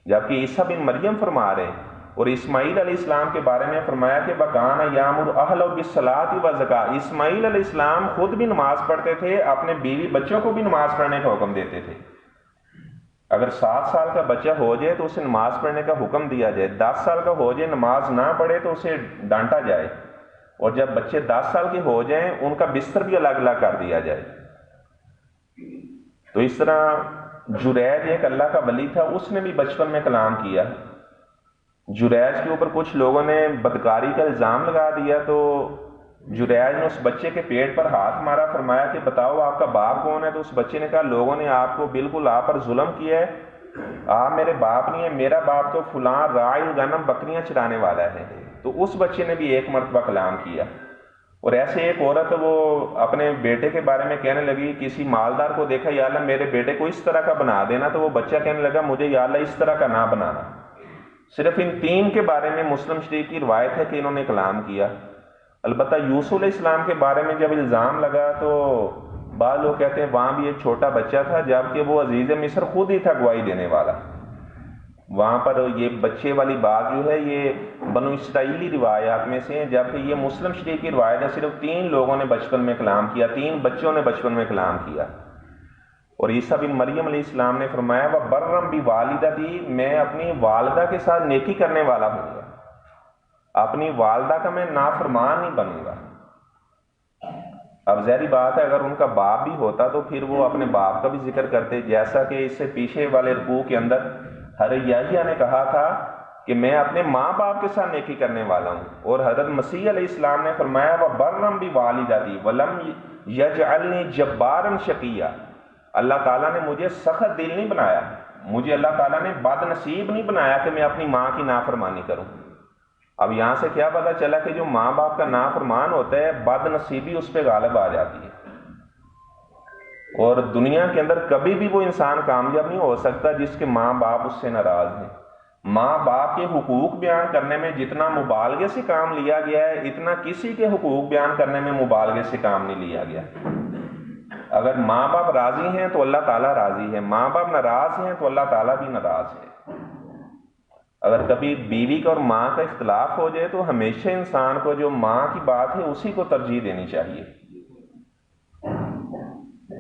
Speaker 1: جبکہ عیسیٰ بن مریم فرما رہے ہیں، اور اسماعیل علیہ السلام کے بارے میں فرمایا کہ وَكَانَ يَأْمُرُ أَهْلَهُ بِالصَّلَاةِ وَالزَّكَاةِ، اسماعیل علیہ السلام خود بھی نماز پڑھتے تھے، اپنے بیوی بچوں کو بھی نماز پڑھنے کا حکم دیتے تھے۔ اگر 7 سال کا بچہ ہو جائے تو اسے نماز پڑھنے کا حکم دیا جائے، 10 سال کا ہو جائے نماز نہ پڑھے تو اسے ڈانٹا جائے، اور جب بچے 10 سال کے ہو جائیں ان کا بستر بھی الگ الگ کر دیا جائے۔ تو اس طرح جریج ایک اللہ کا ولی تھا، اس نے بھی بچپن میں کلام کیا۔ جریج کے اوپر کچھ لوگوں نے بدکاری کا الزام لگا دیا، تو جریج نے اس بچے کے پیٹ پر ہاتھ مارا، فرمایا کہ بتاؤ آپ کا باپ کون ہے؟ تو اس بچے نے کہا لوگوں نے آپ کو بالکل آپ پر ظلم کیا ہے، آپ میرے باپ نہیں ہیں، میرا باپ تو فلاں راعی الغنم بکریاں چرانے والا ہے۔ تو اس بچے نے بھی ایک مرتبہ کلام کیا۔ اور ایسے ایک عورت وہ اپنے بیٹے کے بارے میں کہنے لگی، کسی مالدار کو دیکھا یا اللہ میرے بیٹے کو اس طرح کا بنا دینا، تو وہ بچہ کہنے لگا مجھے یا اللہ اس طرح کا نہ بنانا۔ صرف ان 3 کے بارے میں مسلم شریف کی روایت ہے کہ انہوں نے کلام کیا۔ البتہ یوسف علیہ السلام کے بارے میں جب الزام لگا تو بعض لوگ کہتے ہیں وہاں بھی ایک چھوٹا بچہ تھا، جبکہ وہ عزیز مصر خود ہی تھا گواہی دینے والا۔ وہاں پر یہ بچے والی بات جو ہے یہ بنو اسرائیلی روایات میں سے ہیں، جبکہ یہ مسلم شریف کی روایت ہے صرف 3 لوگوں نے بچپن میں کلام کیا، 3 بچوں نے بچپن میں کلام کیا۔ اور عیسیٰ بن مریم علیہ السلام نے فرمایا وہ برم بھی والدتی، میں اپنی والدہ کے ساتھ نیکی کرنے والا ہوں گا، اپنی والدہ کا میں نافرمان نہیں بنوں گا۔ اب ظاہری بات ہے اگر ان کا باپ بھی ہوتا تو پھر وہ اپنے باپ کا بھی ذکر کرتے، جیسا کہ اس سے پیچھے والے رکوع کے اندر حضرت یحییٰ نے کہا تھا کہ میں اپنے ماں باپ کے ساتھ نیکی کرنے والا ہوں، اور حضرت مسیح علیہ السلام نے فرمایا وہ برم بھی والدتی ولم یجعلنی جبارا شقیا، اللہ تعالیٰ نے مجھے سخت دل نہیں بنایا، مجھے اللہ تعالیٰ نے بد نصیب نہیں بنایا کہ میں اپنی ماں کی نافرمانی کروں۔ اب یہاں سے کیا پتہ چلا کہ جو ماں باپ کا نافرمان ہوتا ہے بد نصیبی اس پہ غالب آ جاتی ہے، اور دنیا کے اندر کبھی بھی وہ انسان کامیاب نہیں ہو سکتا جس کے ماں باپ اس سے ناراض ہیں۔ ماں باپ کے حقوق بیان کرنے میں جتنا مبالغے سے کام لیا گیا ہے اتنا کسی کے حقوق بیان کرنے میں مبالغے سے کام نہیں لیا گیا۔ اگر ماں باپ راضی ہیں تو اللہ تعالیٰ راضی ہے، ماں باپ ناراض ہیں تو اللہ تعالیٰ بھی ناراض ہے۔ اگر کبھی بیوی کا اور ماں کا اختلاف ہو جائے تو ہمیشہ انسان کو جو ماں کی بات ہے اسی کو ترجیح دینی چاہیے۔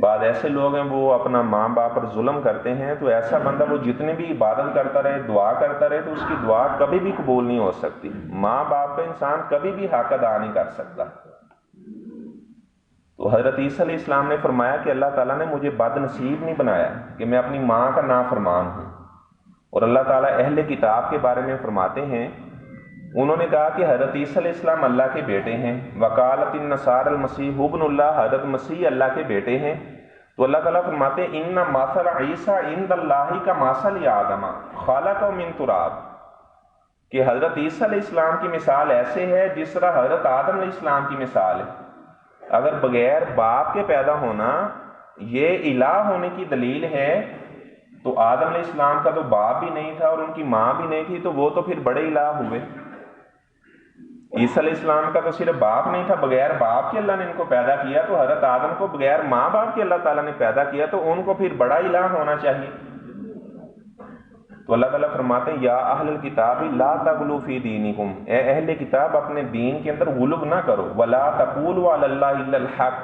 Speaker 1: بعض ایسے لوگ ہیں وہ اپنا ماں باپ پر ظلم کرتے ہیں، تو ایسا بندہ وہ جتنے بھی عبادت کرتا رہے، دعا کرتا رہے، تو اس کی دعا کبھی بھی قبول نہیں ہو سکتی۔ ماں باپ کا انسان کبھی بھی حق ادا نہیں کر سکتا۔ تو حضرت عیسیٰ علیہ السلام نے فرمایا کہ اللہ تعالیٰ نے مجھے بد نصیب نہیں بنایا کہ میں اپنی ماں کا نافرمان ہوں۔ اور اللہ تعالیٰ اہل کتاب کے بارے میں فرماتے ہیں، انہوں نے کہا کہ حضرت عیسیٰ علیہ السلام اللہ کے بیٹے ہیں، وقالت النصارى المسیح ابن اللہ، حضرت مسیح اللہ کے بیٹے ہیں۔ تو اللہ تعالیٰ فرماتے ہیں ان مثل عیسیٰ عند اللہ کا مثل آدم خلقہ من تراب، کہ حضرت عیسیٰ علیہ السلام کی مثال ایسے ہے جس طرح حضرت آدم علیہ السلام کی مثال ہے۔ اگر بغیر باپ کے پیدا ہونا یہ الہ ہونے کی دلیل ہے تو آدم علیہ السلام کا تو باپ بھی نہیں تھا اور ان کی ماں بھی نہیں تھی، تو وہ تو پھر بڑے الہ ہوئے۔ عیسیٰ علیہ السلام کا تو صرف باپ نہیں تھا، بغیر باپ کے اللہ نے ان کو پیدا کیا، تو حضرت آدم کو بغیر ماں باپ کے اللہ تعالیٰ نے پیدا کیا، تو ان کو پھر بڑا الہ ہونا چاہیے۔ تو اللہ تعالیٰ فرماتے ہیں یا اہل الکتاب لا تغلوا فی دینکم، اے اہل کتاب اپنے دین کے اندر غلو نہ کرو، ولا تقولوا علی اللہ الا الحق،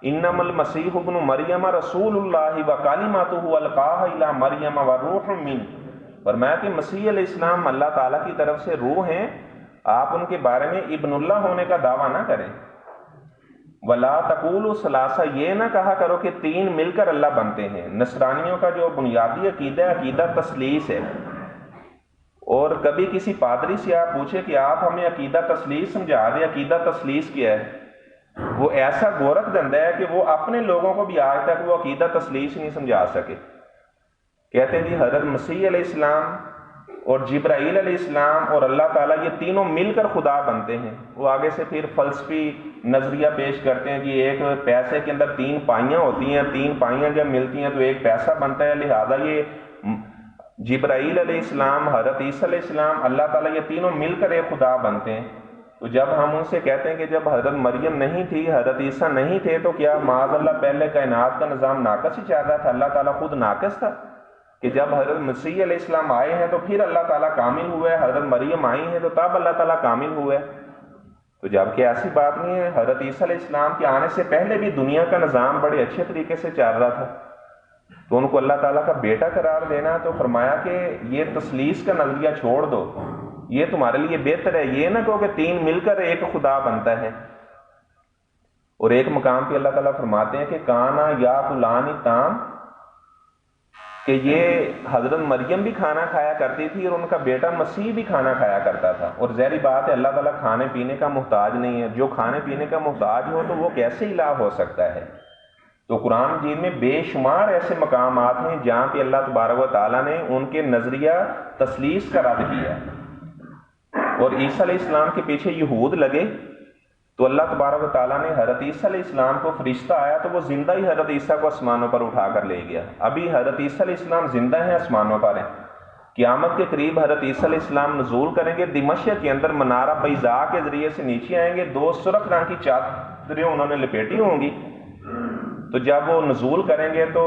Speaker 1: انما المسیح ابن مریم رسول اللہ وکلمتہ القاها الی مریم وروح منہ، فرمایا کہ مسیح علیہ السلام اللہ تعالیٰ کی طرف سے روح ہیں، آپ ان کے بارے میں ابن اللہ ہونے کا دعویٰ نہ کریں۔ ولا تقولوا ثلاثہ، یہ نہ کہا کرو کہ تین مل کر اللہ بنتے ہیں۔ نصرانیوں کا جو بنیادی عقیدہ تثلیث ہے، اور کبھی کسی پادری سے آپ پوچھے کہ آپ ہمیں عقیدہ تثلیث سمجھا دیں، عقیدہ تثلیث کیا ہے، وہ ایسا گورکھ دندہ ہے کہ وہ اپنے لوگوں کو بھی آج تک وہ عقیدہ تثلیث نہیں سمجھا سکے۔ کہتے ہیں جی حضرت مسیح علیہ السلام اور جبرائیل علیہ السلام اور اللہ تعالیٰ یہ تینوں مل کر خدا بنتے ہیں۔ وہ آگے سے پھر فلسفی نظریہ پیش کرتے ہیں کہ ایک پیسے کے اندر تین پائیاں ہوتی ہیں، تین پائیاں جب ملتی ہیں تو ایک پیسہ بنتا ہے، لہذا یہ جبرائیل علیہ السلام، حضرت عیسیٰ علیہ السلام، اللہ تعالیٰ یہ تینوں مل کر ایک خدا بنتے ہیں۔ تو جب ہم ان سے کہتے ہیں کہ جب حضرت مریم نہیں تھی، حضرت عیسیٰ نہیں تھے، تو کیا معاذ اللہ پہلے کائنات کا نظام ناقص ہی چل رہا تھا؟ اللہ تعالیٰ خود ناقص تھا کہ جب حضرت مسیح علیہ السلام آئے ہیں تو پھر اللہ تعالیٰ کامل ہوئے، حضرت مریم آئی ہیں تو تب اللہ تعالیٰ کامل ہوئے؟ تو جب کہ ایسی بات نہیں ہے، حضرت عیسیٰ علیہ السلام کے آنے سے پہلے بھی دنیا کا نظام بڑے اچھے طریقے سے چل رہا تھا، تو ان کو اللہ تعالیٰ کا بیٹا قرار دینا، تو فرمایا کہ یہ تثلیث کا نظریہ چھوڑ دو، یہ تمہارے لیے بہتر ہے، یہ نہ کہو کہ تین مل کر ایک خدا بنتا ہے۔ اور ایک مقام پہ اللہ تعالیٰ فرماتے ہیں کہ کانا یا کلانی تام، کہ یہ حضرت مریم بھی کھانا کھایا کرتی تھی اور ان کا بیٹا مسیح بھی کھانا کھایا کرتا تھا۔ اور ظاہری بات ہے اللہ تعالیٰ کھانے پینے کا محتاج نہیں ہے، جو کھانے پینے کا محتاج ہو تو وہ کیسے الہ ہو سکتا ہے؟ تو قرآن مجید میں بے شمار ایسے مقامات ہیں جہاں پہ اللہ تبارک و تعالیٰ نے ان کے نظریہ تثلیث کا رد کیا۔ اور عیسیٰ علیہ السلام کے پیچھے یہود لگے تو اللہ تبارک و تعالیٰ نے حضرت عیسیٰ علیہ السلام کو فرشتہ آیا تو وہ زندہ ہی حضرت عیسیٰ کو آسمانوں پر اٹھا کر لے گیا۔ ابھی حضرت عیسیٰ علیہ السلام زندہ ہیں، آسمانوں پر ہیں۔ قیامت کے قریب حضرت عیسیٰ علیہ السلام نزول کریں گے، دمشق کے اندر منارہ بیضاء کے ذریعے سے نیچے آئیں گے، دو سرخ رنگ کی چادریں انہوں نے لپیٹی ہوں گی۔ تو جب وہ نزول کریں گے تو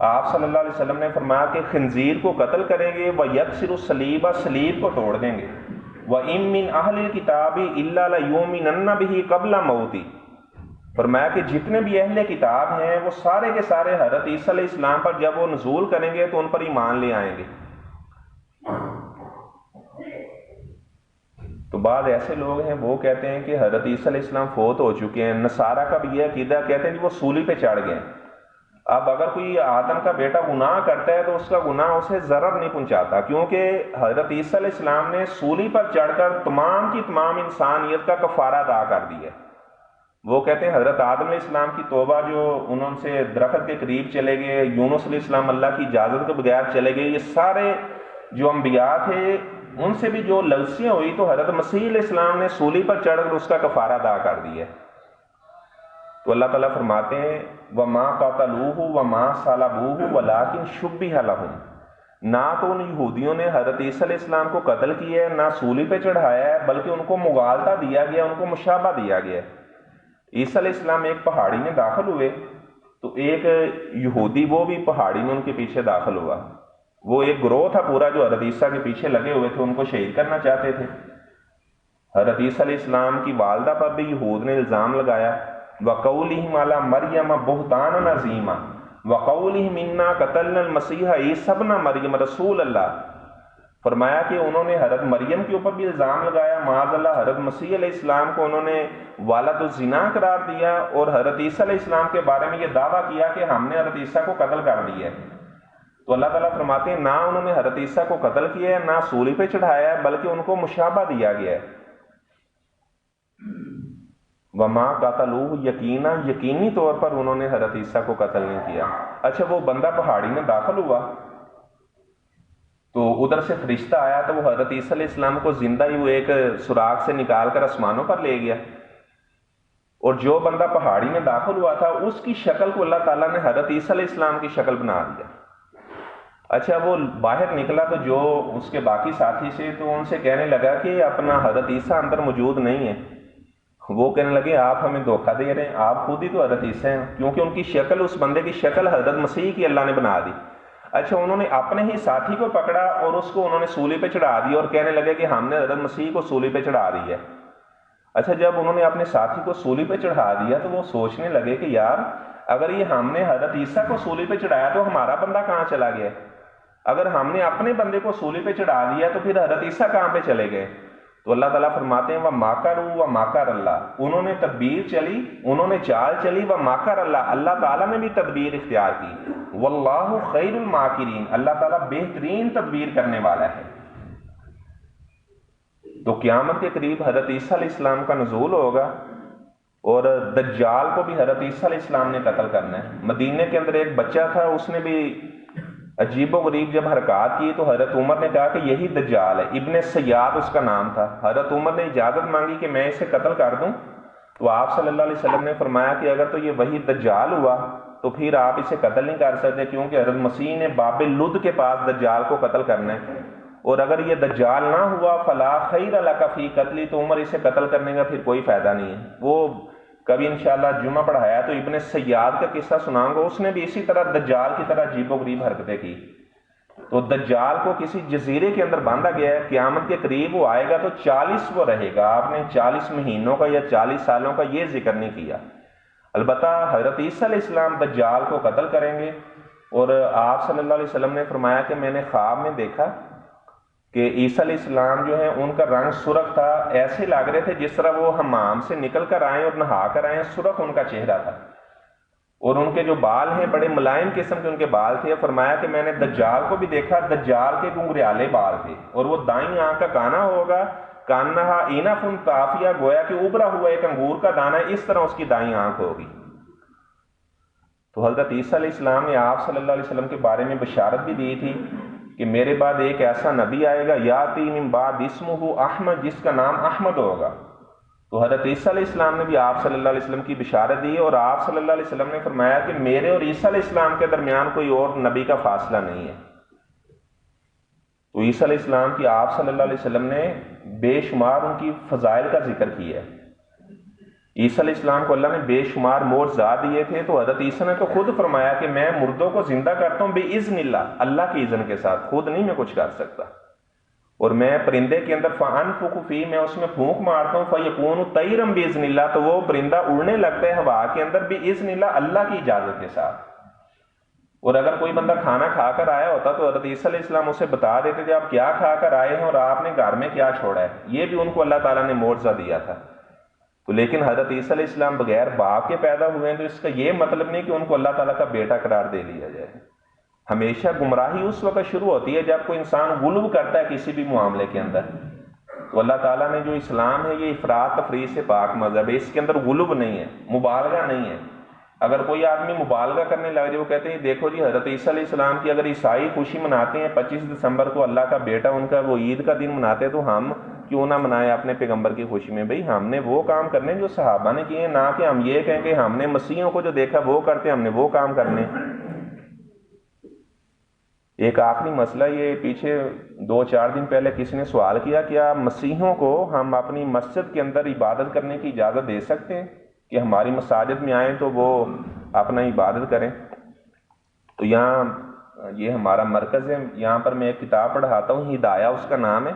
Speaker 1: آپ صلی اللہ علیہ وسلم نے فرمایا کہ خنزیر کو قتل کریں گے، وَيَكْسِرُ الصَّلِيبَ، صلیب کو توڑ دیں گے، وَإِن مِّنْ أَهْلِ الْكِتَابِ إِلَّا لَيُؤْمِنَنَّ بِهِ قَبْلَ مَوْتِهِ، فرمایا کہ جتنے بھی اہل کتاب ہیں وہ سارے کے سارے حضرت عیسیٰ علیہ السلام پر جب وہ نزول کریں گے تو ان پر ایمان لے آئیں گے۔ تو بعض ایسے لوگ ہیں وہ کہتے ہیں کہ حضرت عیسیٰ علیہ السلام فوت ہو چکے ہیں۔ نصارہ کا بھی یہ عقیدہ، کہتے ہیں کہ وہ سولی پہ چڑھ گئے۔ اب اگر کوئی آدم کا بیٹا گناہ کرتا ہے تو اس کا گناہ اسے ضرر نہیں پہنچاتا، کیونکہ حضرت عیسیٰ علیہ السلام نے سولی پر چڑھ کر تمام کی تمام انسانیت کا کفارہ ادا کر دیا۔ وہ کہتے ہیں حضرت آدم علیہ السلام کی توبہ، جو انہوں سے درخت کے قریب چلے گئے، یونس علیہ السلام اللہ کی اجازت کے بغیر چلے گئے، یہ سارے جو انبیاء تھے ان سے بھی جو لغزیاں ہوئی تو حضرت مسیح علیہ السلام نے سولی پر چڑھ کر اس کا کفارہ ادا کر دیا۔ تو اللہ تعالیٰ فرماتے ہیں وَمَا قَتَلُوهُ وَمَا صَلَبُوهُ وَلَٰكِن شُبِّهَ لَهُمْ، نہ تو ان یہودیوں نے حضرت عیسیٰ علیہ السلام کو قتل کیا ہے، نہ سولی پہ چڑھایا ہے، بلکہ ان کو مغالطہ دیا گیا، ان کو مشابہ دیا گیا۔ عیسیٰ علیہ السلام ایک پہاڑی میں داخل ہوئے تو ایک یہودی وہ بھی پہاڑی میں ان کے پیچھے داخل ہوا۔ وہ ایک گروہ تھا پورا جو حضرت عیسیٰ کے پیچھے لگے ہوئے تھے، ان کو شہید کرنا چاہتے تھے۔ حضرت عیسیٰ علیہ السلام کی والدہ پر بھی یہود نے الزام لگایا، وَقَوْلِهِمْ عَلَىٰ مَرْيَمَ بُهْتَانًا عَظِیمًا وَقَوْلِهِمْ إِنَّا قَتَلْنَا الْمَسِیحَ عِیسَیٰ ابْنَ مَرْیَمَ رسول اللہ۔ فرمایا کہ انہوں نے حضرت مریم کے اوپر بھی الزام لگایا، معاذ اللہ حضرت مسیح علیہ السلام کو انہوں نے والد الزنا قرار دیا، اور حضرت عیسیٰ علیہ السلام کے بارے میں یہ دعویٰ کیا کہ ہم نے حضرت عیسیٰ کو قتل کر دیا ہے۔ تو اللہ تعالیٰ فرماتے ہیں نہ انہوں نے حضرت عیسیٰ کو قتل کیا ہے، نہ سولی پہ چڑھایا ہے، بلکہ ان کو مشابہ دیا گیا ہے۔ وَمَا قَتَلُوهُ، یقینی طور پر انہوں نے حضرت عیسیٰ کو قتل نہیں کیا۔ اچھا، وہ بندہ پہاڑی میں داخل ہوا تو ادھر سے فرشتہ آیا تو وہ حضرت عیسیٰ علیہ السلام کو زندہ ہی وہ ایک سوراخ سے نکال کر آسمانوں پر لے گیا، اور جو بندہ پہاڑی میں داخل ہوا تھا اس کی شکل کو اللہ تعالیٰ نے حضرت عیسیٰ علیہ السلام کی شکل بنا دیا۔ اچھا، وہ باہر نکلا تو جو اس کے باقی ساتھی سے تو ان سے کہنے لگا کہ اپنا حضرت عیسیٰ اندر موجود نہیں ہے۔ وہ کہنے لگے آپ ہمیں دھوکہ دے رہے ہیں، آپ خود ہی تو حضرت عیسیٰ ہیں، کیونکہ ان کی شکل، اس بندے کی شکل حضرت مسیح کی اللہ نے بنا دی۔ اچھا، انہوں نے اپنے ہی ساتھی کو پکڑا اور اس کو انہوں نے سولی پہ چڑھا دیا، اور کہنے لگے کہ ہم نے حضرت مسیح کو سولی پہ چڑھا دی ہے۔ اچھا، جب انہوں نے اپنے ساتھی کو سولی پہ چڑھا دیا تو وہ سوچنے لگے کہ یار، اگر یہ ہم نے حضرت عیسیٰ کو سولی پہ چڑھایا تو ہمارا بندہ کہاں چلا گیا؟ اگر ہم نے اپنے بندے کو سولی پہ چڑھا دیا تو پھر حضرت عیسیٰ کہاں پہ چلے گئے؟ تو اللہ تعالیٰ فرماتے ہیں وَمَاكَرُوا وَمَاكَرَ اللَّهُ، انہوں نے تدبیر چلی، انہوں نے چال چلی، وَمَاكَرَ اللَّهُ، اللہ تعالیٰ نے بھی تدبیر اختیار کی، وَاللَّهُ خَيْرُ الْمَاكِرِينَ، اللہ تعالیٰ بہترین تدبیر کرنے والا ہے۔ تو قیامت کے قریب حضرت عیسیٰ علیہ السلام کا نزول ہوگا، اور دجال کو بھی حضرت عیسیٰ علیہ السلام نے قتل کرنا ہے۔ مدینے کے اندر ایک بچہ تھا، اس نے بھی عجیب و غریب جب حرکات کی تو حضرت عمر نے کہا کہ یہی دجال ہے، ابن سیاد اس کا نام تھا۔ حضرت عمر نے اجازت مانگی کہ میں اسے قتل کر دوں، تو آپ صلی اللہ علیہ وسلم نے فرمایا کہ اگر تو یہ وہی دجال ہوا تو پھر آپ اسے قتل نہیں کر سکتے، کیونکہ حضرت مسیح نے باب لد کے پاس دجال کو قتل کرنا ہے، اور اگر یہ دجال نہ ہوا فلا خیر لک فی قتلی، تو عمر اسے قتل کرنے کا پھر کوئی فائدہ نہیں ہے۔ وہ کبھی انشاءاللہ جمعہ پڑھایا تو ابن سیاد کا قصہ سناؤں گا، اس نے بھی اسی طرح دجال کی طرح عجیب و غریب حرکتیں کی۔ تو دجال کو کسی جزیرے کے اندر باندھا گیا ہے، قیامت کے قریب وہ آئے گا تو 40 وہ رہے گا۔ آپ نے 40 مہینوں کا یا 40 سالوں کا یہ ذکر نہیں کیا۔ البتہ حضرت عیسیٰ علیہ السلام دجال کو قتل کریں گے، اور آپ صلی اللہ علیہ وسلم نے فرمایا کہ میں نے خواب میں دیکھا کہ عیسیٰ علیہ السلام جو ہیں ان کا رنگ سرخ تھا، ایسے لگ رہے تھے جس طرح وہ حمام سے نکل کر آئیں اور نہا کر آئیں، سرخ ان کا چہرہ تھا، اور ان کے جو بال ہیں بڑے ملائم قسم کے ان کے بال تھے۔ فرمایا کہ میں نے دجال کو بھی دیکھا، دجال کے گنگریالے بال تھے، اور وہ دائیں آنکھ کا کانا ہوگا، کانہا اینفن طافیہ، گویا کہ ابھرا ہوا ایک انگور کا دانہ، اس طرح اس کی دائیں آنکھ ہوگی۔ تو حضرت عیسیٰ علیہ السلام نے آپ صلی اللہ علیہ وسلم کے بارے میں بشارت بھی دی تھی کہ میرے بعد ایک ایسا نبی آئے گا، یاتی من بعد اسمہ احمد، جس کا نام احمد ہوگا۔ تو حضرت عیسیٰ علیہ السلام نے بھی آپ صلی اللہ علیہ وسلم کی بشارت دی، اور آپ صلی اللہ علیہ وسلم نے فرمایا کہ میرے اور عیسیٰ علیہ السلام کے درمیان کوئی اور نبی کا فاصلہ نہیں ہے۔ تو عیسیٰ علیہ السلام کی آپ صلی اللہ علیہ وسلم نے بے شمار ان کی فضائل کا ذکر کیا ہے۔ عیسیٰ علیہ السلام کو اللہ نے بے شمار معجزات دیے تھے، تو حضرت عیسیٰ نے تو خود فرمایا کہ میں مردوں کو زندہ کرتا ہوں بِإِذْنِ اللہ، اللہ کی اذن کے ساتھ، خود نہیں میں کچھ کر سکتا۔ اور میں پرندے کے اندر فانفخ فیہ، میں اس میں پھونک مارتا ہوں، فیکون طیرا باذن اللہ، تو وہ پرندہ اڑنے لگتا ہے ہوا کے اندر باذن اللہ، اللہ کی اجازت کے ساتھ۔ اور اگر کوئی بندہ کھانا کھا کر آیا ہوتا تو حضرت عیسیٰ علیہ السلام اسے بتا دیتے تھے آپ کیا کھا کر آئے ہیں اور آپ نے گھر میں کیا چھوڑا ہے، یہ بھی ان کو اللہ تعالیٰ نے معجزہ دیا تھا۔ تو لیکن حضرت عیسیٰ علیہ السلام بغیر باپ کے پیدا ہوئے ہیں، تو اس کا یہ مطلب نہیں کہ ان کو اللہ تعالیٰ کا بیٹا قرار دے لیا جائے۔ ہمیشہ گمراہی اس وقت شروع ہوتی ہے جب کوئی انسان غلو کرتا ہے کسی بھی معاملے کے اندر۔ تو اللہ تعالیٰ نے جو اسلام ہے یہ افراط تفریط سے پاک مذہب ہے، اس کے اندر غلو نہیں ہے، مبالغہ نہیں ہے۔ اگر کوئی آدمی مبالغہ کرنے لگ جائے، وہ کہتے ہیں دیکھو جی حضرت عیسیٰ علیہ السلام کی اگر عیسائی خوشی مناتے ہیں 25 دسمبر کو اللہ کا بیٹا ان کا وہ عید کا دن مناتے ہیں، تو ہم کیوں نہ منائیں اپنے پیغمبر کی خوشی میں؟ بھئی ہم نے وہ کام کرنے جو صحابہ نے کیے ہیں، نہ کہ ہم یہ کہیں کہ ہم نے مسیحوں کو جو دیکھا وہ کرتے ہم نے وہ کام کرنے۔ ایک آخری مسئلہ، یہ پیچھے 2-4 دن پہلے کسی نے سوال کیا کیا مسیحوں کو ہم اپنی مسجد کے اندر عبادت کرنے کی اجازت دے سکتے ہیں کہ ہماری مساجد میں آئیں تو وہ اپنا عبادت کریں؟ تو یہاں یہ ہمارا مرکز ہے، یہاں پر میں ایک کتاب پڑھاتا ہوں، ہدایہ اس کا نام ہے۔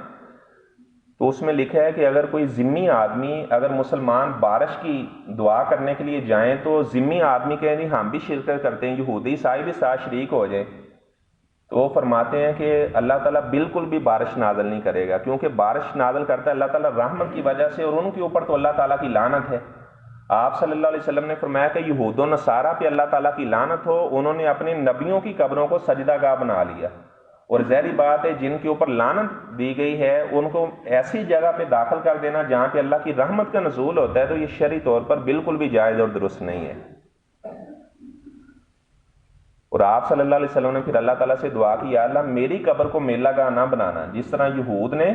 Speaker 1: تو اس میں لکھا ہے کہ اگر کوئی ذمی آدمی، اگر مسلمان بارش کی دعا کرنے کے لیے جائیں تو ذمی آدمی کہیں جی ہم بھی شرکت کرتے ہیں، یہودی عیسائی بھی ساتھ شریک ہو جائیں، تو وہ فرماتے ہیں کہ اللہ تعالیٰ بالکل بھی بارش نازل نہیں کرے گا، کیونکہ بارش نازل کرتا ہے اللہ تعالیٰ رحمت کی وجہ سے، اور ان کے اوپر تو اللہ تعالیٰ کی لعنت ہے۔ آپ صلی اللہ علیہ وسلم نے فرمایا کہ یہود و نصارہ پہ اللہ تعالیٰ کی لعنت ہو، انہوں نے اپنے نبیوں کی قبروں کو سجدہ گاہ بنا لیا، اور ظاہری بات ہے جن کے اوپر لعنت دی گئی ہے ان کو ایسی جگہ پہ داخل کر دینا جہاں پہ اللہ کی رحمت کا نزول ہوتا ہے، تو یہ شرعی طور پر بالکل بھی جائز اور درست نہیں ہے۔ اور آپ صلی اللہ علیہ وسلم نے پھر اللہ تعالیٰ سے دعا کی یا اللہ میری قبر کو میلہ گاہ نہ بنانا، جس طرح یہود نے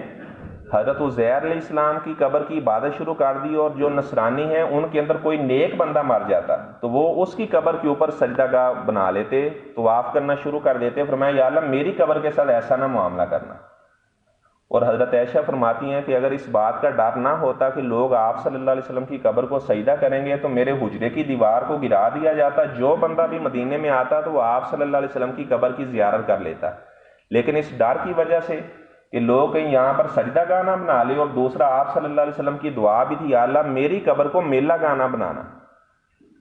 Speaker 1: حضرت عزیر علیہ السلام کی قبر کی عبادت شروع کر دی، اور جو نصرانی ہیں ان کے اندر کوئی نیک بندہ مر جاتا تو وہ اس کی قبر کے اوپر سجدہ گاہ بنا لیتے، طواف کرنا شروع کر دیتے۔ فرمایا یا اللہ میری قبر کے ساتھ ایسا نہ معاملہ کرنا۔ اور حضرت عائشہ فرماتی ہیں کہ اگر اس بات کا ڈر نہ ہوتا کہ لوگ آپ صلی اللہ علیہ وسلم کی قبر کو سجدہ کریں گے تو میرے حجرے کی دیوار کو گرا دیا جاتا، جو بندہ بھی مدینے میں آتا تو وہ آپ صلی اللہ علیہ وسلم کی قبر کی زیارت کر لیتا، لیکن اس ڈر کی وجہ سے کہ لوگ کہیں یہاں پر سجدہ گاہ نہ بنا لے، اور دوسرا آپ صلی اللہ علیہ وسلم کی دعا بھی تھی یا اللہ میری قبر کو میلہ گاہ نہ بنانا،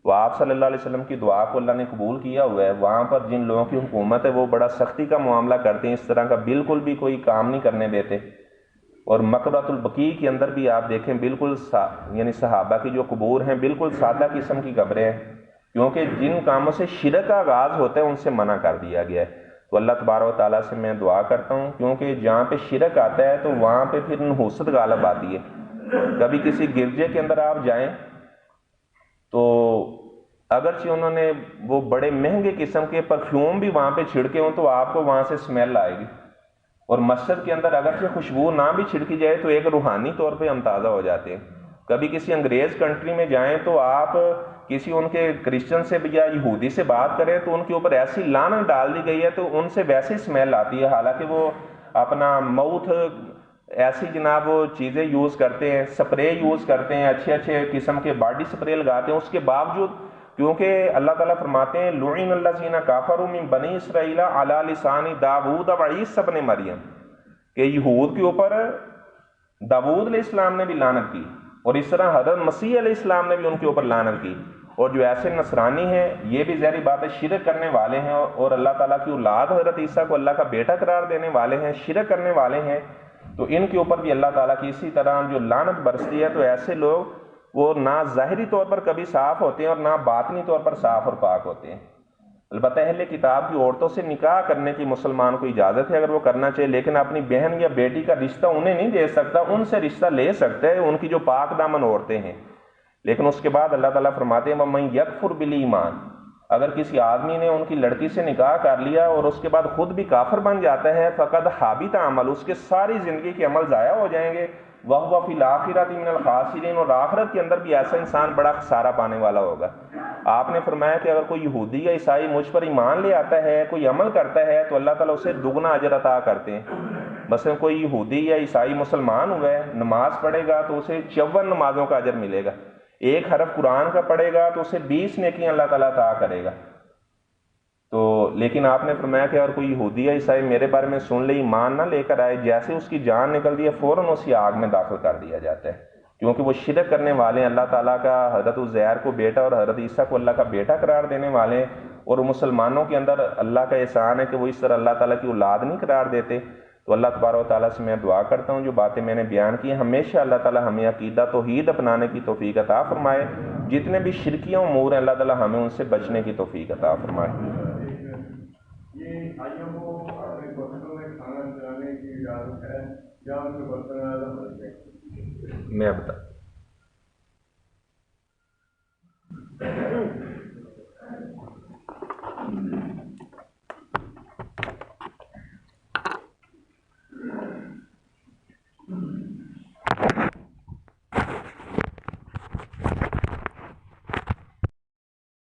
Speaker 1: وہ آپ صلی اللہ علیہ وسلم کی دعا کو اللہ نے قبول کیا ہوا ہے۔ وہاں پر جن لوگوں کی حکومت ہے وہ بڑا سختی کا معاملہ کرتے ہیں، اس طرح کا بالکل بھی کوئی کام نہیں کرنے دیتے۔ اور مقبرۃ البقیع کے اندر بھی آپ دیکھیں بالکل یعنی صحابہ کی جو قبور ہیں بالکل سادہ قسم کی قبریں ہیں، کیونکہ جن کاموں سے شرک کا آغاز ہوتا ہے ان سے منع کر دیا گیا ہے۔ تو اللہ تبارک و تعالیٰ سے میں دعا کرتا ہوں، کیونکہ جہاں پہ شرک آتا ہے تو وہاں پہ پھر نحوست غالب آتی ہے۔ کبھی کسی گرجے کے اندر آپ جائیں تو اگرچہ انہوں نے وہ بڑے مہنگے قسم کے پرفیوم بھی وہاں پہ چھڑکے ہوں تو آپ کو وہاں سے اسمیل آئے گی، اور مسجد کے اندر اگرچہ خوشبو نہ بھی چھڑکی جائے تو ایک روحانی طور پہ ہم تازہ ہو جاتے ہیں۔ کبھی کسی انگریز کنٹری میں جائیں تو آپ کسی ان کے کرسچن سے یا یہودی سے بات کریں تو ان کے اوپر ایسی لعنت ڈال دی گئی ہے تو ان سے ویسے اسمیل آتی ہے، حالانکہ وہ اپنا موتھ ایسی جناب وہ چیزیں یوز کرتے ہیں، سپرے یوز کرتے ہیں، اچھے اچھے قسم کے باڈی سپرے لگاتے ہیں، اس کے باوجود کیونکہ اللہ تعالیٰ فرماتے ہیں لعن الذین کفروا من بنی اسرائیل علی لسان داؤد و عیسی ابن مریم، کہ یہود کے اوپر داؤد علیہ السلام نے بھی لعنت کی، اور اس طرح حضرت مسیح علیہ السلام نے بھی ان کے اوپر لعنت کی۔ اور جو ایسے نصرانی ہیں یہ بھی ظاہری بات ہے شرک کرنے والے ہیں، اور اللہ تعالیٰ کی اولاد حضرت عیسیٰ کو اللہ کا بیٹا قرار دینے والے ہیں، شرک کرنے والے ہیں، تو ان کے اوپر بھی اللہ تعالیٰ کی اسی طرح جو لعنت برستی ہے۔ تو ایسے لوگ وہ نہ ظاہری طور پر کبھی صاف ہوتے ہیں اور نہ باطنی طور پر صاف اور پاک ہوتے ہیں۔ البتہ اہل کتاب کی عورتوں سے نکاح کرنے کی مسلمان کو اجازت ہے اگر وہ کرنا چاہے، لیکن اپنی بہن یا بیٹی کا رشتہ انہیں نہیں دے سکتا، ان سے رشتہ لے سکتا ہے ان کی جو پاک دامن عورتیں ہیں، لیکن اس کے بعد اللہ تعالیٰ فرماتے ہیں وَمَن يَكْفُرْ بِالْإِيمَانِ، اگر کسی آدمی نے ان کی لڑکی سے نکاح کر لیا اور اس کے بعد خود بھی کافر بن جاتا ہے فَقَدْ حَبِطَ عَمَلُهُ، اس کے ساری زندگی کے عمل ضائع ہو جائیں گے، وَهُوَ فِي الْآخِرَةِ مِنَ الْخَاسِرِينَ، اور آخرت کے اندر بھی ایسا انسان بڑا خسارہ پانے والا ہوگا۔ آپ نے فرمایا کہ اگر کوئی یہودی یا عیسائی مجھ پر ایمان لے آتا ہے، کوئی عمل کرتا ہے تو اللہ تعالیٰ اسے دگنا اجر عطا کرتے ہیں۔ مثلا کوئی یہودی یا عیسائی مسلمان ہوا ہے، نماز پڑھے گا تو اسے 54 نمازوں کا اجر ملے گا، ایک حرف قرآن کا پڑھے گا تو اسے 20 نیکیاں اللہ تعالیٰ عطا کرے گا۔ تو لیکن آپ نے فرمایا کہ اور کوئی یہودی یا عیسائی میرے بارے میں سن لے ایمان نہ لے کر آئے، جیسے اس کی جان نکلتی ہے فوراً اسی آگ میں داخل کر دیا جاتا ہے، کیونکہ وہ شرک کرنے والے ہیں، اللہ تعالیٰ کا حضرت عزیر کو بیٹا اور حضرت عیسیٰ کو اللہ کا بیٹا قرار دینے والے ہیں، اور مسلمانوں کے اندر اللہ کا احسان ہے کہ وہ اس طرح اللہ تعالیٰ کی اولاد نہیں قرار دیتے۔ تو اللہ تبارک و تعالیٰ سے میں دعا کرتا ہوں جو باتیں میں نے بیان کی ہیں ہمیشہ اللہ تعالیٰ ہمیں عقیدہ توحید اپنانے کی توفیق عطا فرمائے، جتنے بھی شرکیہ امور ہیں اللہ تعالیٰ ہمیں ان سے بچنے کی توفیق عطا فرمائے۔
Speaker 2: یہ آئیوں کو اپنے برتنوں میں کھانا چلانے کی اجازت ہے یا ان کے برتن الگ ہے؟
Speaker 1: میں بتا